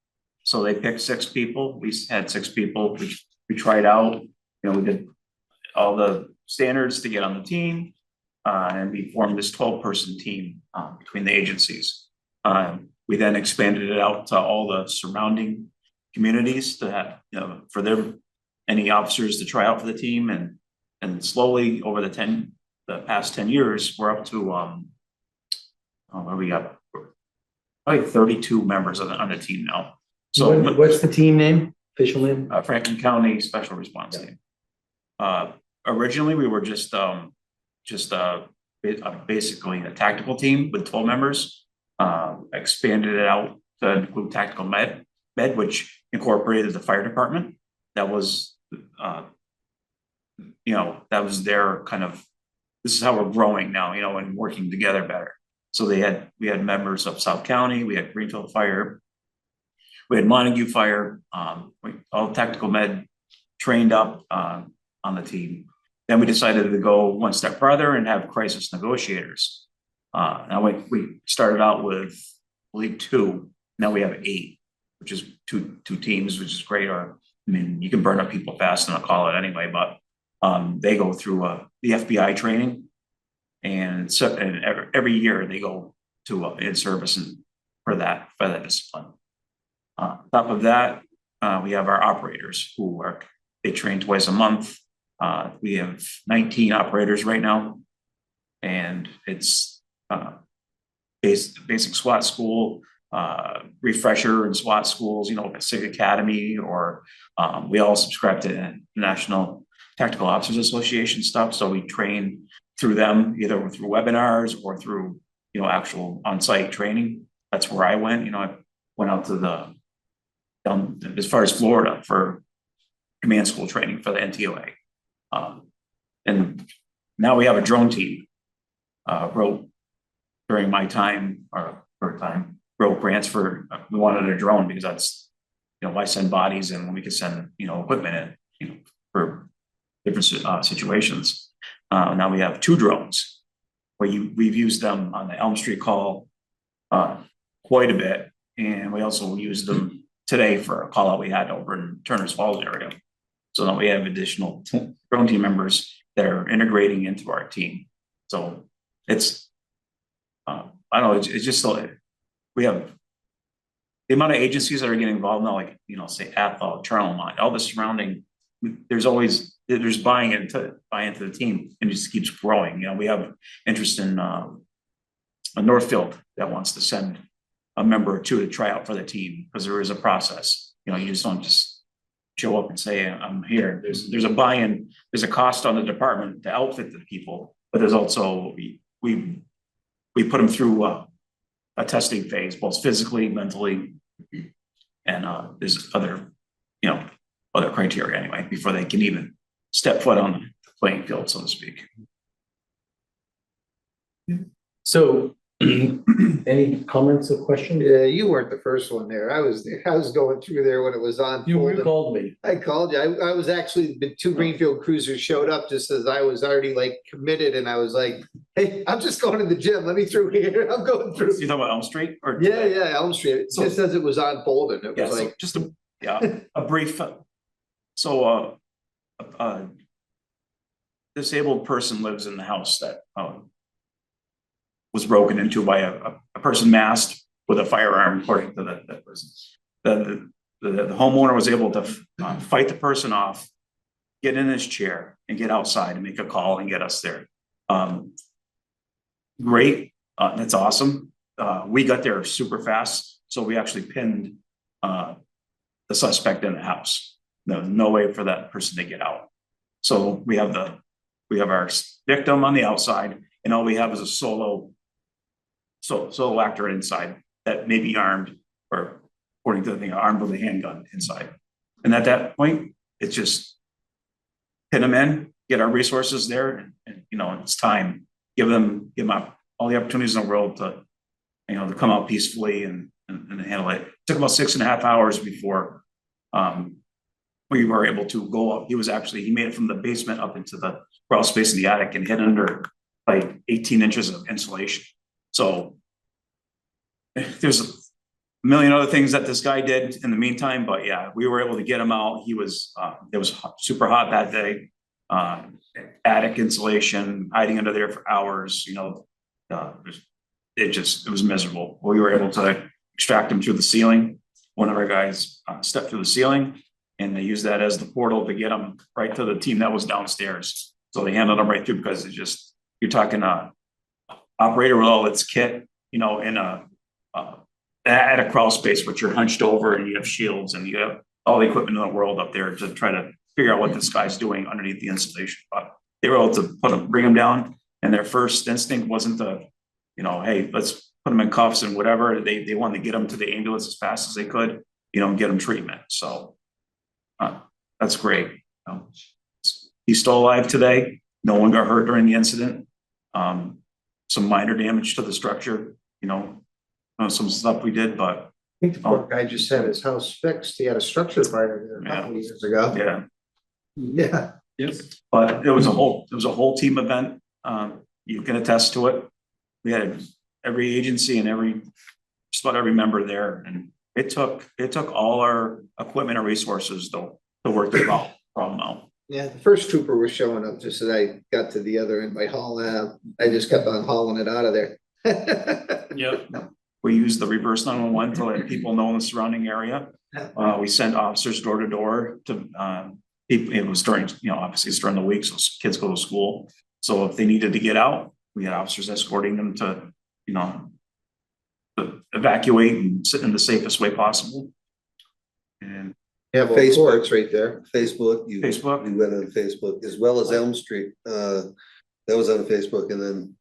So they picked 6 people. We had 6 people. We tried out, we did all the standards to get on the team. And we formed this 12-person team between the agencies. We then expanded it out to all the surrounding communities to have, for any officers to try out for the team. And slowly over the past 10 years, we're up to, what do we got? Probably 32 members on the team now. So what's the team name, official name? Franklin County Special Response Team. Originally, we were just basically a tactical team with 12 members. Expanded it out to include tactical med, which incorporated the fire department. That was, that was their kind of. This is how we're growing now, and working together better. So we had members of South County, we had Greenfield Fire, we had Montague Fire, all tactical med trained up on the team. Then we decided to go one step further and have crisis negotiators. Now we started out with, I believe, 2. Now we have 8, which is two teams, which is great. You can burn up people fast, and I'll call it anyway. But they go through the FBI training, and every year they go to in service for that discipline. On top of that, we have our operators who they train twice a month. We have 19 operators right now. And it's basic SWAT school, refresher and SWAT schools, you know, Civic Academy, or we all subscribe to the National Tactical Officers Association stuff. So we train through them, either through webinars or through, you know, actual on-site training. That's where I went. You know, I went out to down as far as Florida for command school training for the NTOA. And now we have a drone team. Wrote during my time, wrote grants for, we wanted a drone because that's, you know, why send bodies and when we could send, you know, equipment in, you know, for different situations. Now we have 2 drones where we've used them on the Elm Street call quite a bit. And we also used them today for a call out we had over in Turner's Falls area. So now we have additional drone team members that are integrating into our team. So it's, I don't know, it's just like, we have the amount of agencies that are getting involved now, like, you know, say Athol, Charlemont, all the surrounding, there's buying into the team and it just keeps growing. You know, we have interest in Northfield that wants to send a member or 2 to try out for the team because there is a process. You know, you just don't just show up and say, I'm here. There's a buy-in, there's a cost on the department to outfit the people, but there's also, we put them through a testing phase, both physically, mentally, and there's other, you know, other criteria anyway, before they can even step foot on the playing field, so to speak. So any comments or questions? Yeah, you weren't the first one there. I was going through there when it was on. You called me. I called you. I was actually, the 2 Greenfield cruisers showed up just as I was already like committed and I was like, hey, I'm just going to the gym. Let me through here. I'm going through. You talking about Elm Street or? Yeah, Elm Street. So- Just as it was on Bolden, it Yeah, was so like, just a brief, so disabled person lives in the house that was broken into by a person masked with a firearm, according to that person. The homeowner was able to fight the person off, get in his chair and get outside and make a call and get us there. Great, that's awesome. We got there super fast, so we actually pinned the suspect in the house. No way for that person to get out. So we have our victim on the outside, and all we have is a solo actor inside that may be armed, or according to the thing, armed with a handgun inside. And at that point, it's just pin them in, get our resources there, and you know, it's time. Give them all the opportunities in the world to, you know, to come out peacefully and handle it. It took about 6.5 hours before we were able to go up. He made it from the basement up into the crawl space in the attic and hid under like 18 inches of insulation. So there's a million other things that this guy did in the meantime, but yeah, we were able to get him out. It was super hot that day. Attic insulation, hiding under there for hours, you know, it was miserable. We were able to extract him through the ceiling. One of our guys stepped through the ceiling and they used that as the portal to get him right to the team that was downstairs. So they handled him right through because you're talking operator with all its kit, you know, in at a crawl space, which you're hunched over and you have shields and you have all the equipment in the world up there to try to figure out what this guy's doing underneath the insulation. But they were able to bring him down, and their first instinct wasn't to, you know, hey, let's put him in cuffs and whatever. They wanted to get him to the ambulance as fast as they could, you know, and get him treatment. So that's great. He's still alive today. No one got hurt during the incident. Some minor damage to the structure, you know, some stuff we did, but I think the poor guy just had his house fixed. He had a structure fire there a couple of years ago. yeah. Yeah. Yes. But it was a whole team event. You can attest to it. We had every agency and just about every member there, and it took all our equipment and resources to work the problem out. Yeah, the first trooper was showing up just as I got to the other end by hauling out. I just kept on hauling it out of there. Yep. We used the reverse 911 to let people know in the surrounding area. We sent officers door to door to it was during, obviously it's during the week, so kids go to school. So if they needed to get out, we had officers escorting them to, to evacuate and sit in the safest way possible. And Yeah, well, Facebook. it's right there. Facebook. Facebook. We went on Facebook as well as Elm Street. That was on Facebook, and then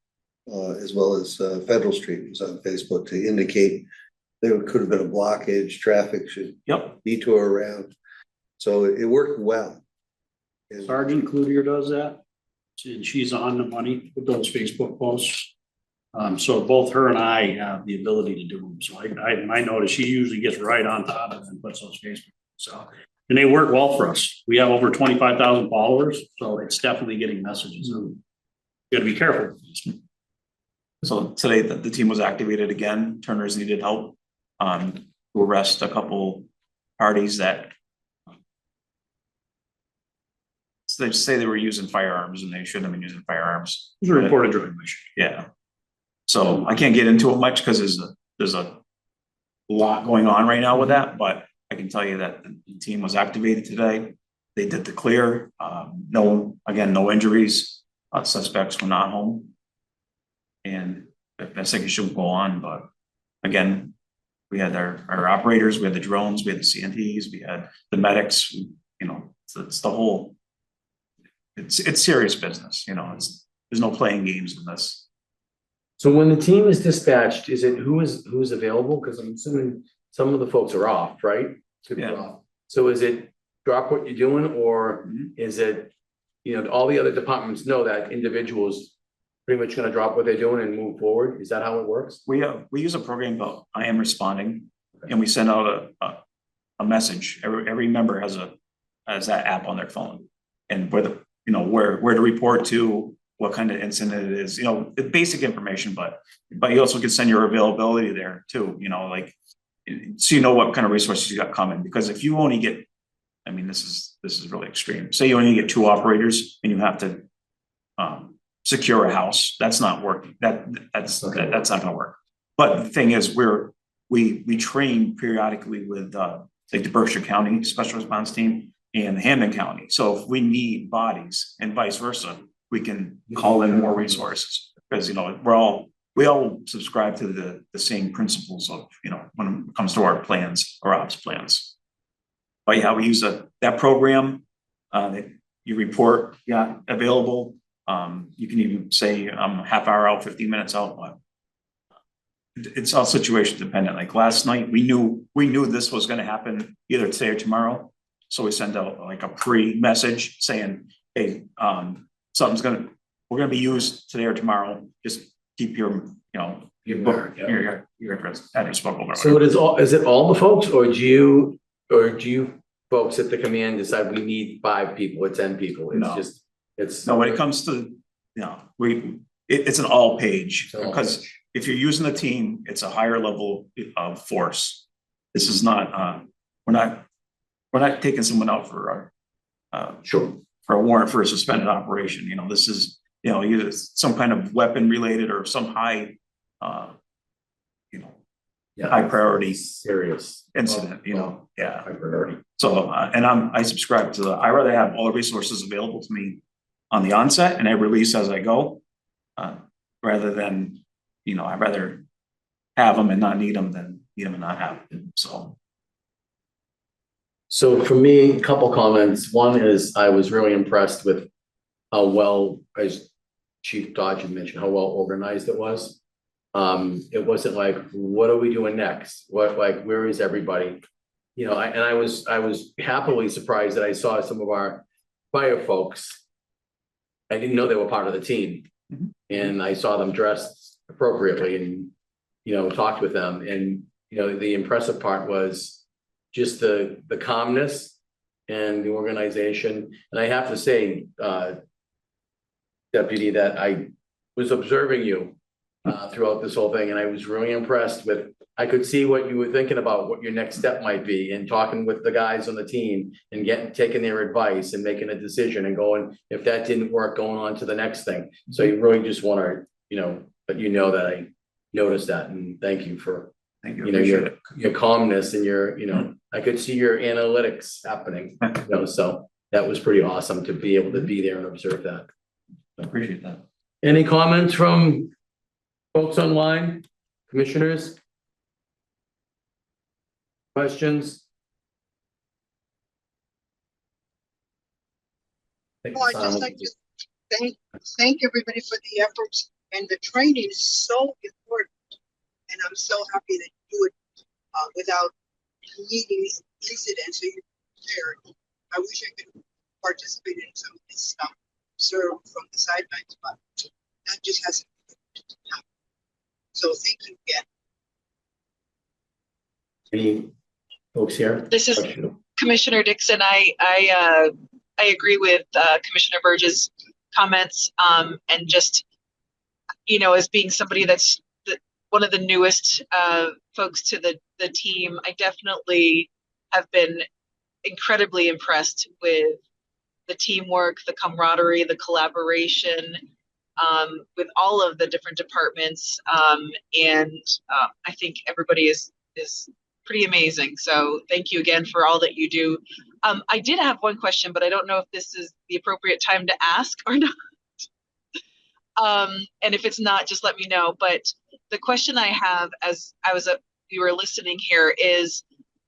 as well as Federal Street was on Facebook to indicate there could have been a blockage, traffic should Yep, detour around. So it worked well. And Sergeant Cloutier does that. And she's on the money with those Facebook posts. So both her and I have the ability to do them. So I notice she usually gets right on top of it and puts those Facebook. So, and they work well for us. We have over 25,000 followers, so it's definitely getting messages. You gotta be careful. so today the team was activated again. Turner's needed help to arrest a couple parties that they say they were using firearms and they shouldn't have been using firearms. It was a reported drug mission. Yeah. So I can't get into it much because there's a lot going on right now with that, but I can tell you that the team was activated today. They did the clear, no injuries, suspects were not home. And I think it should go on, but again, we had our operators, we had the drones, we had the CNTs, we had the medics, it's the whole, it's serious business, there's no playing games in this. So when the team is dispatched, is it who's available? Because I'm assuming some of the folks are off, right? Could be Yeah. off. So is it drop what you're doing, or is it, all the other departments know that individuals pretty much gonna drop what they're doing and move forward? Is that how it works? We use a program called I Am Responding, and we send out a message. Every member has that app on their phone, and where to report to, what kind of incident it is, basic information, but you also can send your availability there too, so you know what kind of resources you got coming. Because if you only get, this is really extreme. Say you only get 2 operators and you have to secure a house, that's not working. That's not gonna work. But the thing is, we train periodically with like the Berkshire County Special Response Team and the Hampden County. So if we need bodies and vice versa, we can call in more resources, because we all subscribe to the same principles of, when it comes to our plans, our ops plans. But yeah, we use that program, that you report, available. You can even say I'm half hour out, 15 minutes out, but it's all situation dependent. Like last night, we knew this was gonna happen either today or tomorrow. So we send out like a pre-message saying, hey, we're gonna be used today or tomorrow. Just keep your address book over. So is it all the folks, or do you folks at the command decide we need 5 people or 10 people? It's No, when it comes to, it's an all page, because if you're using the team, it's a higher level of force. This is not, we're not taking someone out for for a warrant for a suspended operation. This is, either some kind of weapon related or some high, high priority serious incident, high priority. So, and I subscribe to I rather have all the resources available to me on the onset and I release as I go, rather than, I'd rather have them and not need them than need them and not have them. So for me, a couple comments. One is I was really impressed with how well, as Chief Dodge had mentioned, how well organized it was. It wasn't like, what are we doing next? Where is everybody? I was happily surprised that I saw some of our fire folks. I didn't know they were part of the team. And I saw them dressed appropriately and, talked with them. And, the impressive part was just the calmness and the organization. And I have to say, Deputy, that I was observing you throughout this whole thing, and I was really impressed with, I could see what you were thinking about, what your next step might be, and talking with the guys on the team and taking their advice and making a decision and going, if that didn't work, going on to the next thing. So you really just want to, let that I noticed that, and thank you for, your calmness and your, I could see your analytics happening, so that was pretty awesome to be able to be there and observe that. I appreciate that. Any comments from folks online, commissioners? Questions? Well, I'd just like to thank everybody for the efforts, and the training is so important. And I'm so happy that you do it without needing incidents. So you're prepared. I wish I could participate in some of this stuff, serve from the sidelines, but that just hasn't happened. So thank you again. Any folks here? This is Commissioner Dixon. I agree with Commissioner Burgess' comments, and just, you know, as being somebody that's one of the newest folks to the team, I definitely have been incredibly impressed with the teamwork, the camaraderie, the collaboration with all of the different departments, and I think everybody is pretty amazing. So thank you again for all that you do. I did have one question, but I don't know if this is the appropriate time to ask or not. And if it's not, just let me know. But the question I have, as we were listening here, is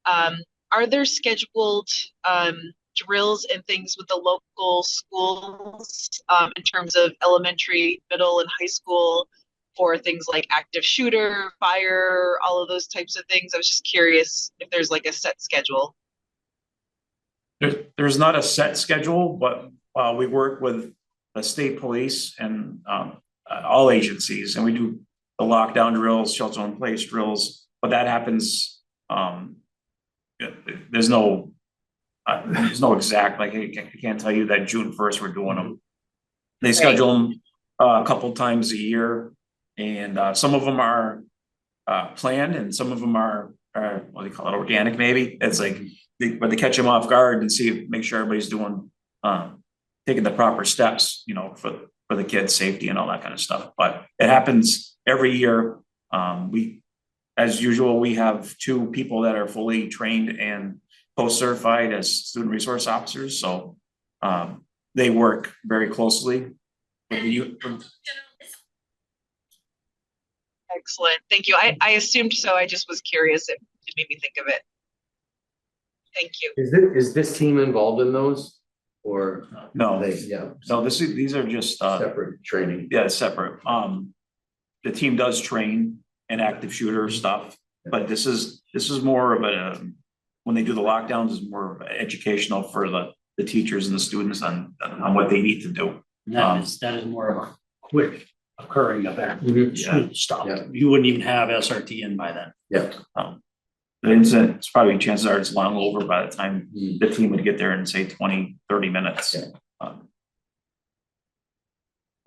are there scheduled drills and things with the local schools in terms of elementary, middle, and high school for things like active shooter, fire, all of those types of things? I was just curious if there's like a set schedule. There's not a set schedule, but we work with the state police and all agencies, and we do the lockdown drills, shelter in place drills, but that happens, there's no exact, like, I can't tell you that June 1st we're doing them. They schedule them a couple times a year, and some of them are planned, and some of them are what do you call it, organic maybe. It's like but they catch them off guard and make sure everybody's doing taking the proper steps, you know, for the kids' safety and all that kind of stuff. But it happens every year. As usual, we have 2 people that are fully trained and post-certified as student resource officers. So they work very closely with the youth. Excellent. Thank you. I assumed so. I just was curious. It made me think of it. Thank you. Is this team involved in those? Or No, yeah, no, these are just separate training. yeah, separate. The team does train in active shooter stuff, but this is more of a when they do the lockdowns is more of educational for the teachers and the students on what they need to do. And that is more of a quick occurring event. Mhm. Stop. Yeah. You wouldn't even have SRT in by then. Yeah. The incident, it's probably chances are it's long over by the time the team would get there in say 20-30 minutes. Yeah.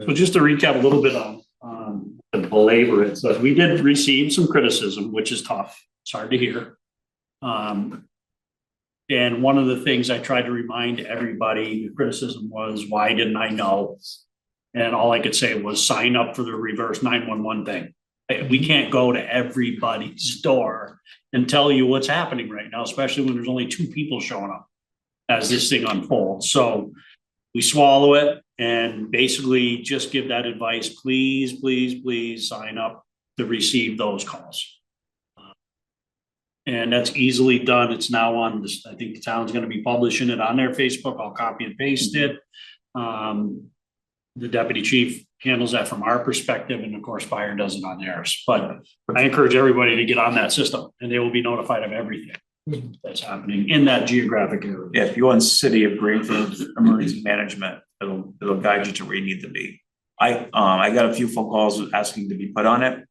So just to recap a little bit on the belabor it, so we did receive some criticism, which is tough. It's hard to hear. And one of the things I tried to remind everybody, the criticism was, why didn't I know? And all I could say was sign up for the reverse 911 thing. We can't go to everybody's door and tell you what's happening right now, especially when there's only 2 people showing up as this thing unfolds. So we swallow it and basically just give that advice, please, please, please sign up to receive those calls. And that's easily done. It's now on this, I think the town's gonna be publishing it on their Facebook. I'll copy and paste it. The deputy chief handles that from our perspective, and of course fire does it on theirs. But I encourage everybody to get on that system and they will be notified of everything that's happening in that geographic area. Yeah, if you want City of Greenfield Emergency Management, it'll guide you to where you need to be. I got a few phone calls asking to be put on it.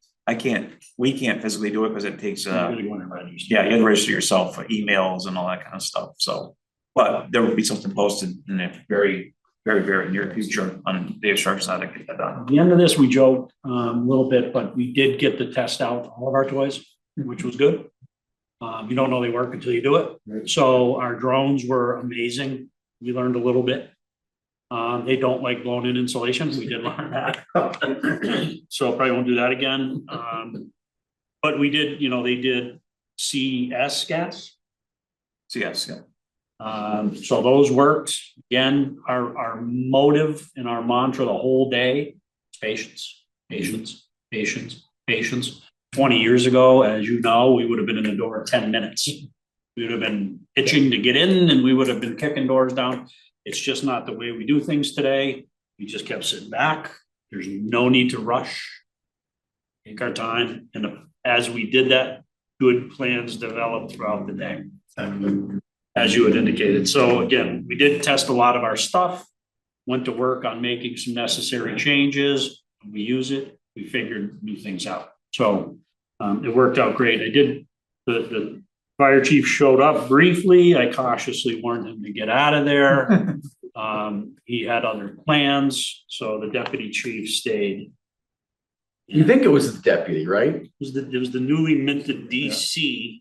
We can't physically do it because it takes you have to register yourself for emails and all that kind of stuff. So, but there will be something posted in the very, very, very near future on the instructions how to get that done. At the end of this, we joked a little bit, but we did get the test out all of our toys, which was good. You don't know they work until you do it. So our drones were amazing. We learned a little bit. They don't like blown in insulation. We did learn that. So probably won't do that again. But we did, they did CS gas. CS, yeah. So those worked. Again, our motive and our mantra the whole day is patience, patience, patience, patience. 20 years ago, as you know, we would have been in the door in 10 minutes. We would have been itching to get in and we would have been kicking doors down. It's just not the way we do things today. We just kept sitting back. There's no need to rush. Take our time. And as we did that, good plans developed throughout the day, as you had indicated. So again, we did test a lot of our stuff, went to work on making some necessary changes. We use it. We figured new things out. So it worked out great. The fire chief showed up briefly. I cautiously warned him to get out of there. He had other plans, so the deputy chief stayed. You think it was the deputy, right? It was the newly minted DC.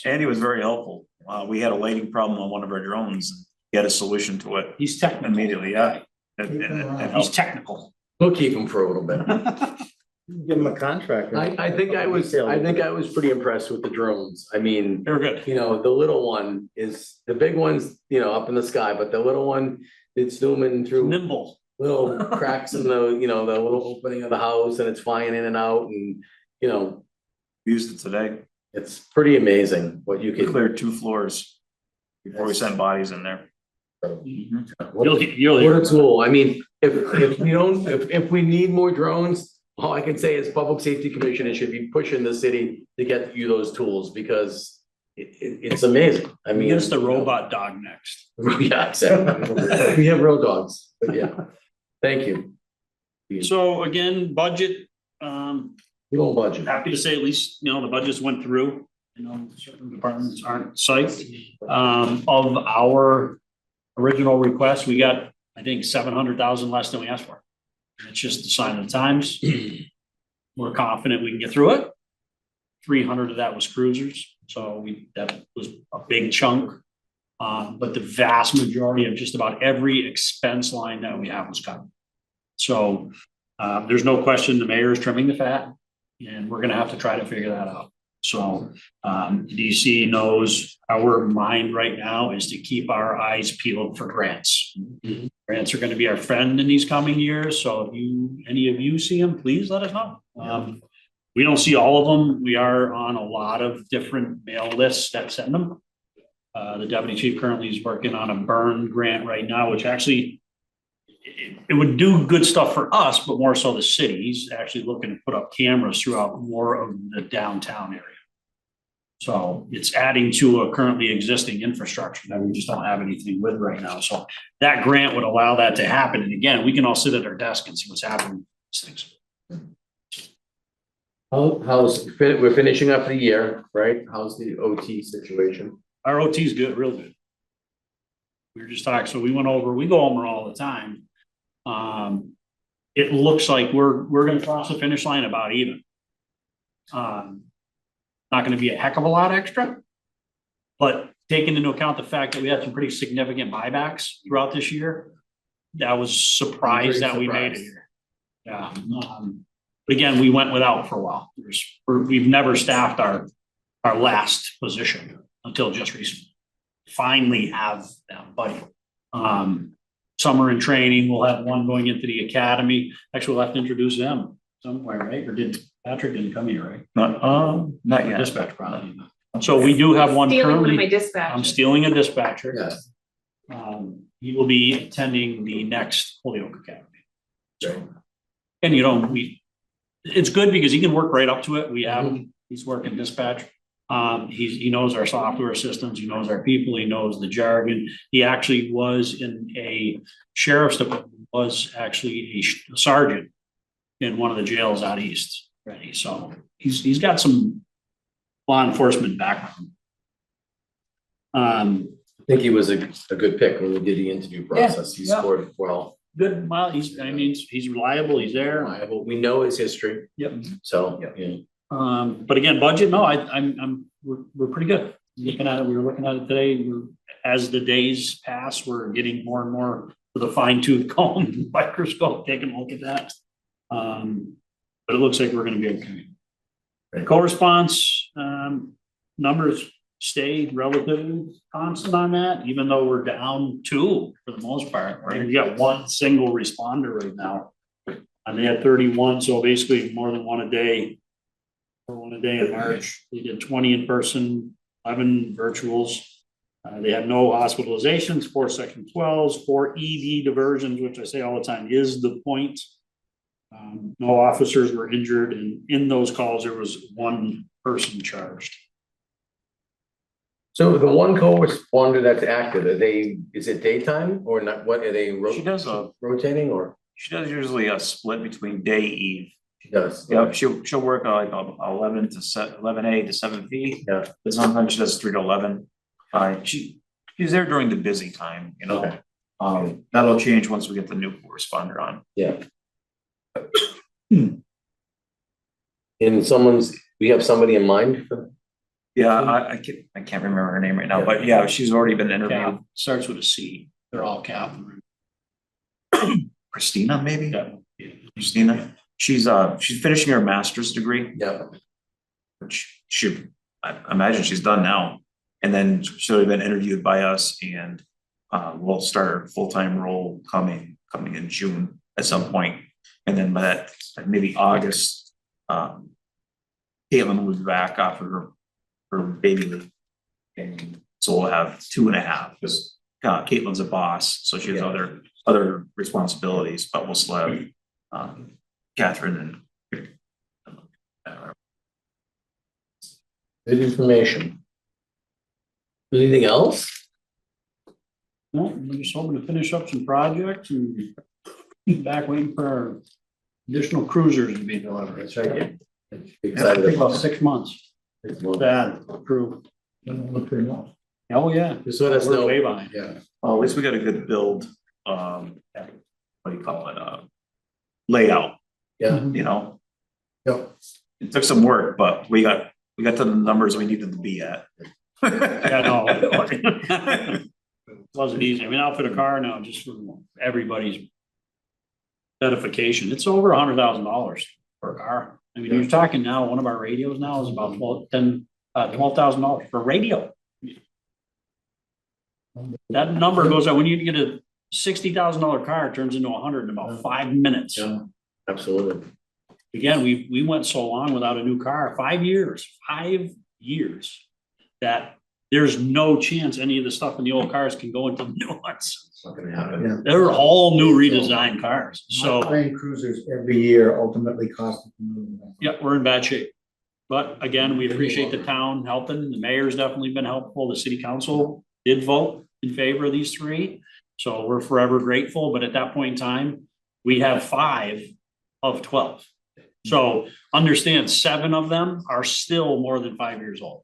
And he was very helpful. We had a lighting problem on one of our drones. And he had a solution to it He's technical. immediately, yeah. And He's technical. We'll keep him for a little bit. Give him a contract. I think I was pretty impressed with the drones. I mean, They were good. you know, the little one is, the big one's, you know, up in the sky, but the little one, it's zooming through Nimble. little cracks in the, you know, the little opening of the house and it's flying in and out and, you know, used it today. it's pretty amazing what you We can. cleared 2 floors before we sent bodies in there. What You'll a hear. tool. I mean, if we need more drones, all I can say is Public Safety Commission should be pushing the city to get you those tools because it's amazing. I mean. Here's the robot dog next. Yeah, exactly. We have road dogs, but yeah. Thank you. So again, budget, We don't budget. happy to say at least, you know, the budgets went through. You know, certain departments aren't psyched. Of our original request, we got, I think, 700,000 less than we asked for. It's just a sign of the times. We're confident we can get through it. 300 of that was cruisers, so that was a big chunk. But the vast majority of just about every expense line that we have was cut. So there's no question the mayor is trimming the fat, and we're gonna have to try to figure that out. So DC knows our mind right now is to keep our eyes peeled for grants. Grants are gonna be our friend in these coming years, so if any of you see them, please let us know. We don't see all of them. We are on a lot of different mail lists that send them. The deputy chief currently is working on a burn grant right now, which actually it would do good stuff for us, but more so the city. He's actually looking to put up cameras throughout more of the downtown area. So it's adding to a currently existing infrastructure that we just don't have anything with right now. So that grant would allow that to happen. And again, we can all sit at our desk and see what's happening with these things. We're finishing up the year, right? How's the OT situation? Our OT is good, real good. We were just talking, so we go over all the time. It looks like we're gonna cross the finish line about even. Not gonna be a heck of a lot extra. But taking into account the fact that we had some pretty significant buybacks throughout this year, that was surprised that we made it here. Yeah. But again, we went without for a while. We've never staffed our last position until just recently. Finally have that buddy. Summer in training, we'll have one going into the academy. Actually, we'll have to introduce them somewhere, right? Or Patrick didn't come here, right? Not yet. Dispatch probably. So we do have one Stealing one of my currently. dispatchers. I'm stealing a dispatcher. Yes. He will be attending the next Holyoke Academy. So, and you know, it's good because he can work right up to it. We have him, he's working dispatch. He knows our software systems, he knows our people, he knows the jargon. He actually was in a sheriff's department, was actually a sergeant in one of the jails out east already. So he's got some law enforcement background. I think he was a good pick when we did the interview process. He yeah. scored well. Good, well, he's reliable, he's there. Reliable. We know his history. Yep. So, Yep. yeah. But again, budget, no, we're pretty good. Looking at it, we were looking at it today, as the days pass, we're getting more and more with a fine tooth comb microscope, taking a look at that. But it looks like we're gonna be okay. Co-response, numbers stayed relatively constant on that, even though we're down two for the most part, right? You got one single responder right now. And they had 31, so basically more than one a day. For one a day in March, they did 20 in person, 11 virtuals. They had no hospitalizations, 4 section 12s, 4 ED diversions, which I say all the time is the point. No officers were injured, and in those calls, there was one person charged. So the one co-responder that's active, is it daytime or not? What are they She does rotating or? she does usually a split between day eve. She does. Yeah, she'll work like 11 A to 7 P. Yeah. But sometimes she does 3 to 11. She's there during the busy time, you know. Okay. That'll change once we get the new responder on. Yeah. And we have somebody in mind for? Yeah, I can't remember her name right now, but yeah, she's already been interviewed. Cap, starts with a C. They're all Catherine. Christina, maybe? Yeah. Christina. She's finishing her master's degree. Yeah. Which I imagine she's done now. And then she'll have been interviewed by us, and we'll start her full-time role coming in June at some point. And then by that, maybe August, Caitlin will be back after her baby leave. And so we'll have 2.5, because Caitlin's a boss, so she has other responsibilities, but we'll still have Catherine and Good information. Anything else? No, we're just hoping to finish up some projects and back waiting for our additional cruisers to be delivered. That's right. It'll take about 6 months. Bad, crew. Oh, yeah. Just let us We're know. way behind. Yeah. at least we got a good build, what do you call it, layout, Yeah. you know? Yep. It took some work, but we got to the numbers we needed to be at. Yeah, no. It wasn't easy. I mean, outfit a car now, just for everybody's edification, it's over $100,000 per car. I mean, you're talking now, one of our radios now is about $12,000 for radio. That number goes out when you get a $60,000 car, it turns into 100 in about 5 minutes. Yeah, absolutely. Again, we went so long without a new car, 5 years, that there's no chance any of the stuff in the old cars can go into the new ones. It's not gonna happen. They're all new redesigned cars, so. Land cruisers every year ultimately cost. Yeah, we're in bad shape. But again, we appreciate the town helping. The mayor's definitely been helpful. The city council did vote in favor of these 3. So we're forever grateful, but at that point in time, we have 5 of 12. So understand 7 of them are still more than 5 years old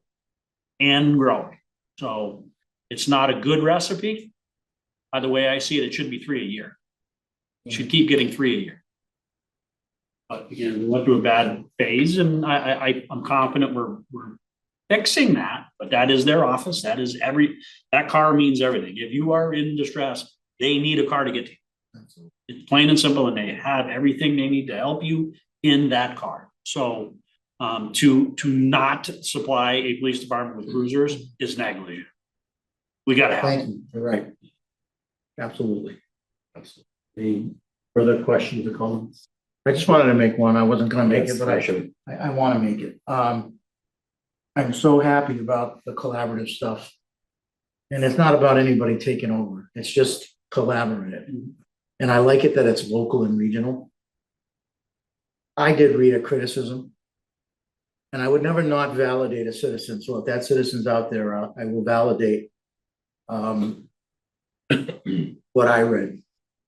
and growing. So it's not a good recipe. By the way I see it, it should be 3 a year. You should keep getting 3 a year. But again, we went through a bad phase, and I'm confident we're fixing that, but that is their office. That car means everything. If you are in distress, they need a car to get to you. It's plain and simple, and they have everything they need to help you in that car. So to not supply a police department with cruisers is negligent. We gotta have. Thank you, you're right. Absolutely. Any further questions or comments? I just wanted to make one. I wasn't gonna make it, but I want to make it. I'm so happy about the collaborative stuff. And it's not about anybody taking over. It's just collaborative. And I like it that it's local and regional. I did read a criticism. And I would never not validate a citizen. So if that citizen's out there, I will validate what I read,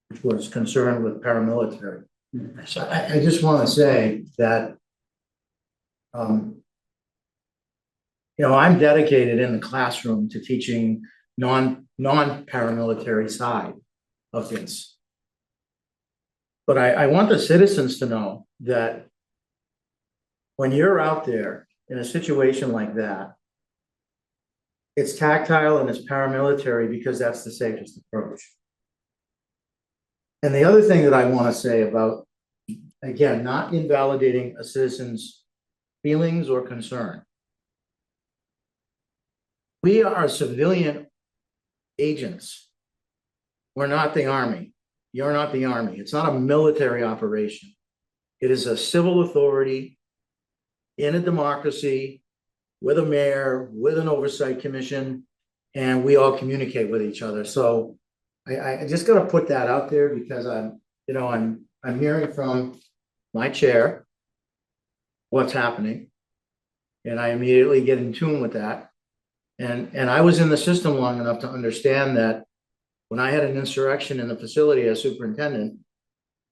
which was concerned with paramilitary. So I just want to say that, I'm dedicated in the classroom to teaching non-paramilitary side of this. But I want the citizens to know that when you're out there in a situation like that, it's tactile and it's paramilitary because that's the safest approach. And the other thing that I want to say about, again, not invalidating a citizen's feelings or concern. We are civilian agents. We're not the army. You're not the army. It's not a military operation. It is a civil authority in a democracy with a mayor, with an oversight commission, and we all communicate with each other. So I just gotta put that out there because I'm hearing from my chair what's happening. And I immediately get in tune with that. And I was in the system long enough to understand that when I had an insurrection in the facility as superintendent,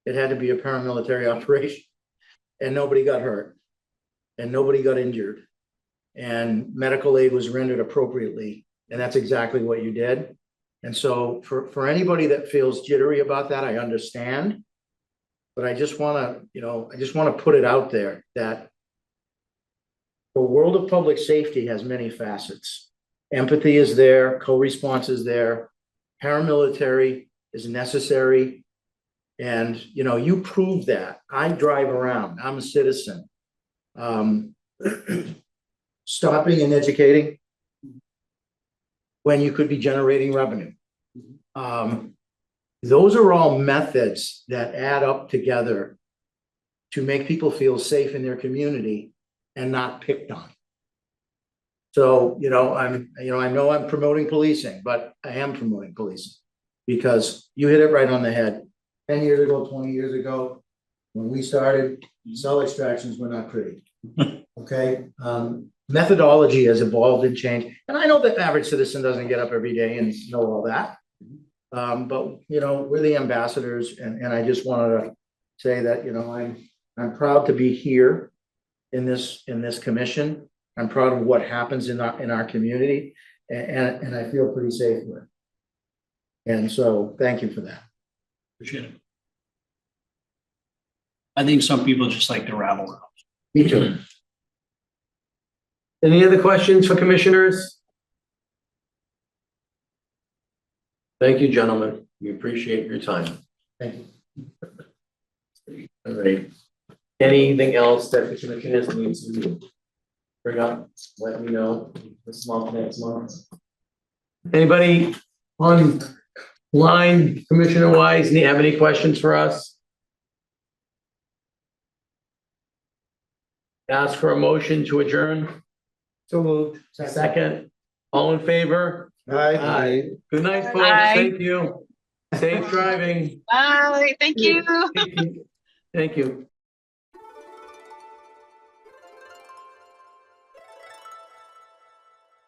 it had to be a paramilitary operation. And nobody got hurt. And nobody got injured. And medical aid was rendered appropriately. And that's exactly what you did. And so for anybody that feels jittery about that, I understand. But I just wanna put it out there that the world of public safety has many facets. Empathy is there, co-response is there, paramilitary is necessary. And, you prove that. I drive around, I'm a citizen. Stopping and educating when you could be generating revenue. Those are all methods that add up together to make people feel safe in their community and not picked on. So, I know I'm promoting policing, but I am promoting policing because you hit it right on the head. 10 years ago, 20 years ago, when we started, cell extractions were not pretty. Okay, methodology has evolved and changed, and I know the average citizen doesn't get up every day and know all that. But we're the ambassadors, and I just wanted to say that I'm proud to be here in this commission. I'm proud of what happens in our community, and I feel pretty safe with it. And so, thank you for that. Appreciate it. I think some people just like to rattle around. Me too. Any other questions for commissioners? Thank you, gentlemen. We appreciate your time. Thank you. All right. Anything else that the commissioners need to bring up? Let me know this month, next month. Anybody online, Commissioner Wise, have any questions for us? Ask for a motion to adjourn. So moved. Second, all in favor? Aye. Good night, folks. Aye. Thank you. Safe driving. Bye, thank you. Thank you.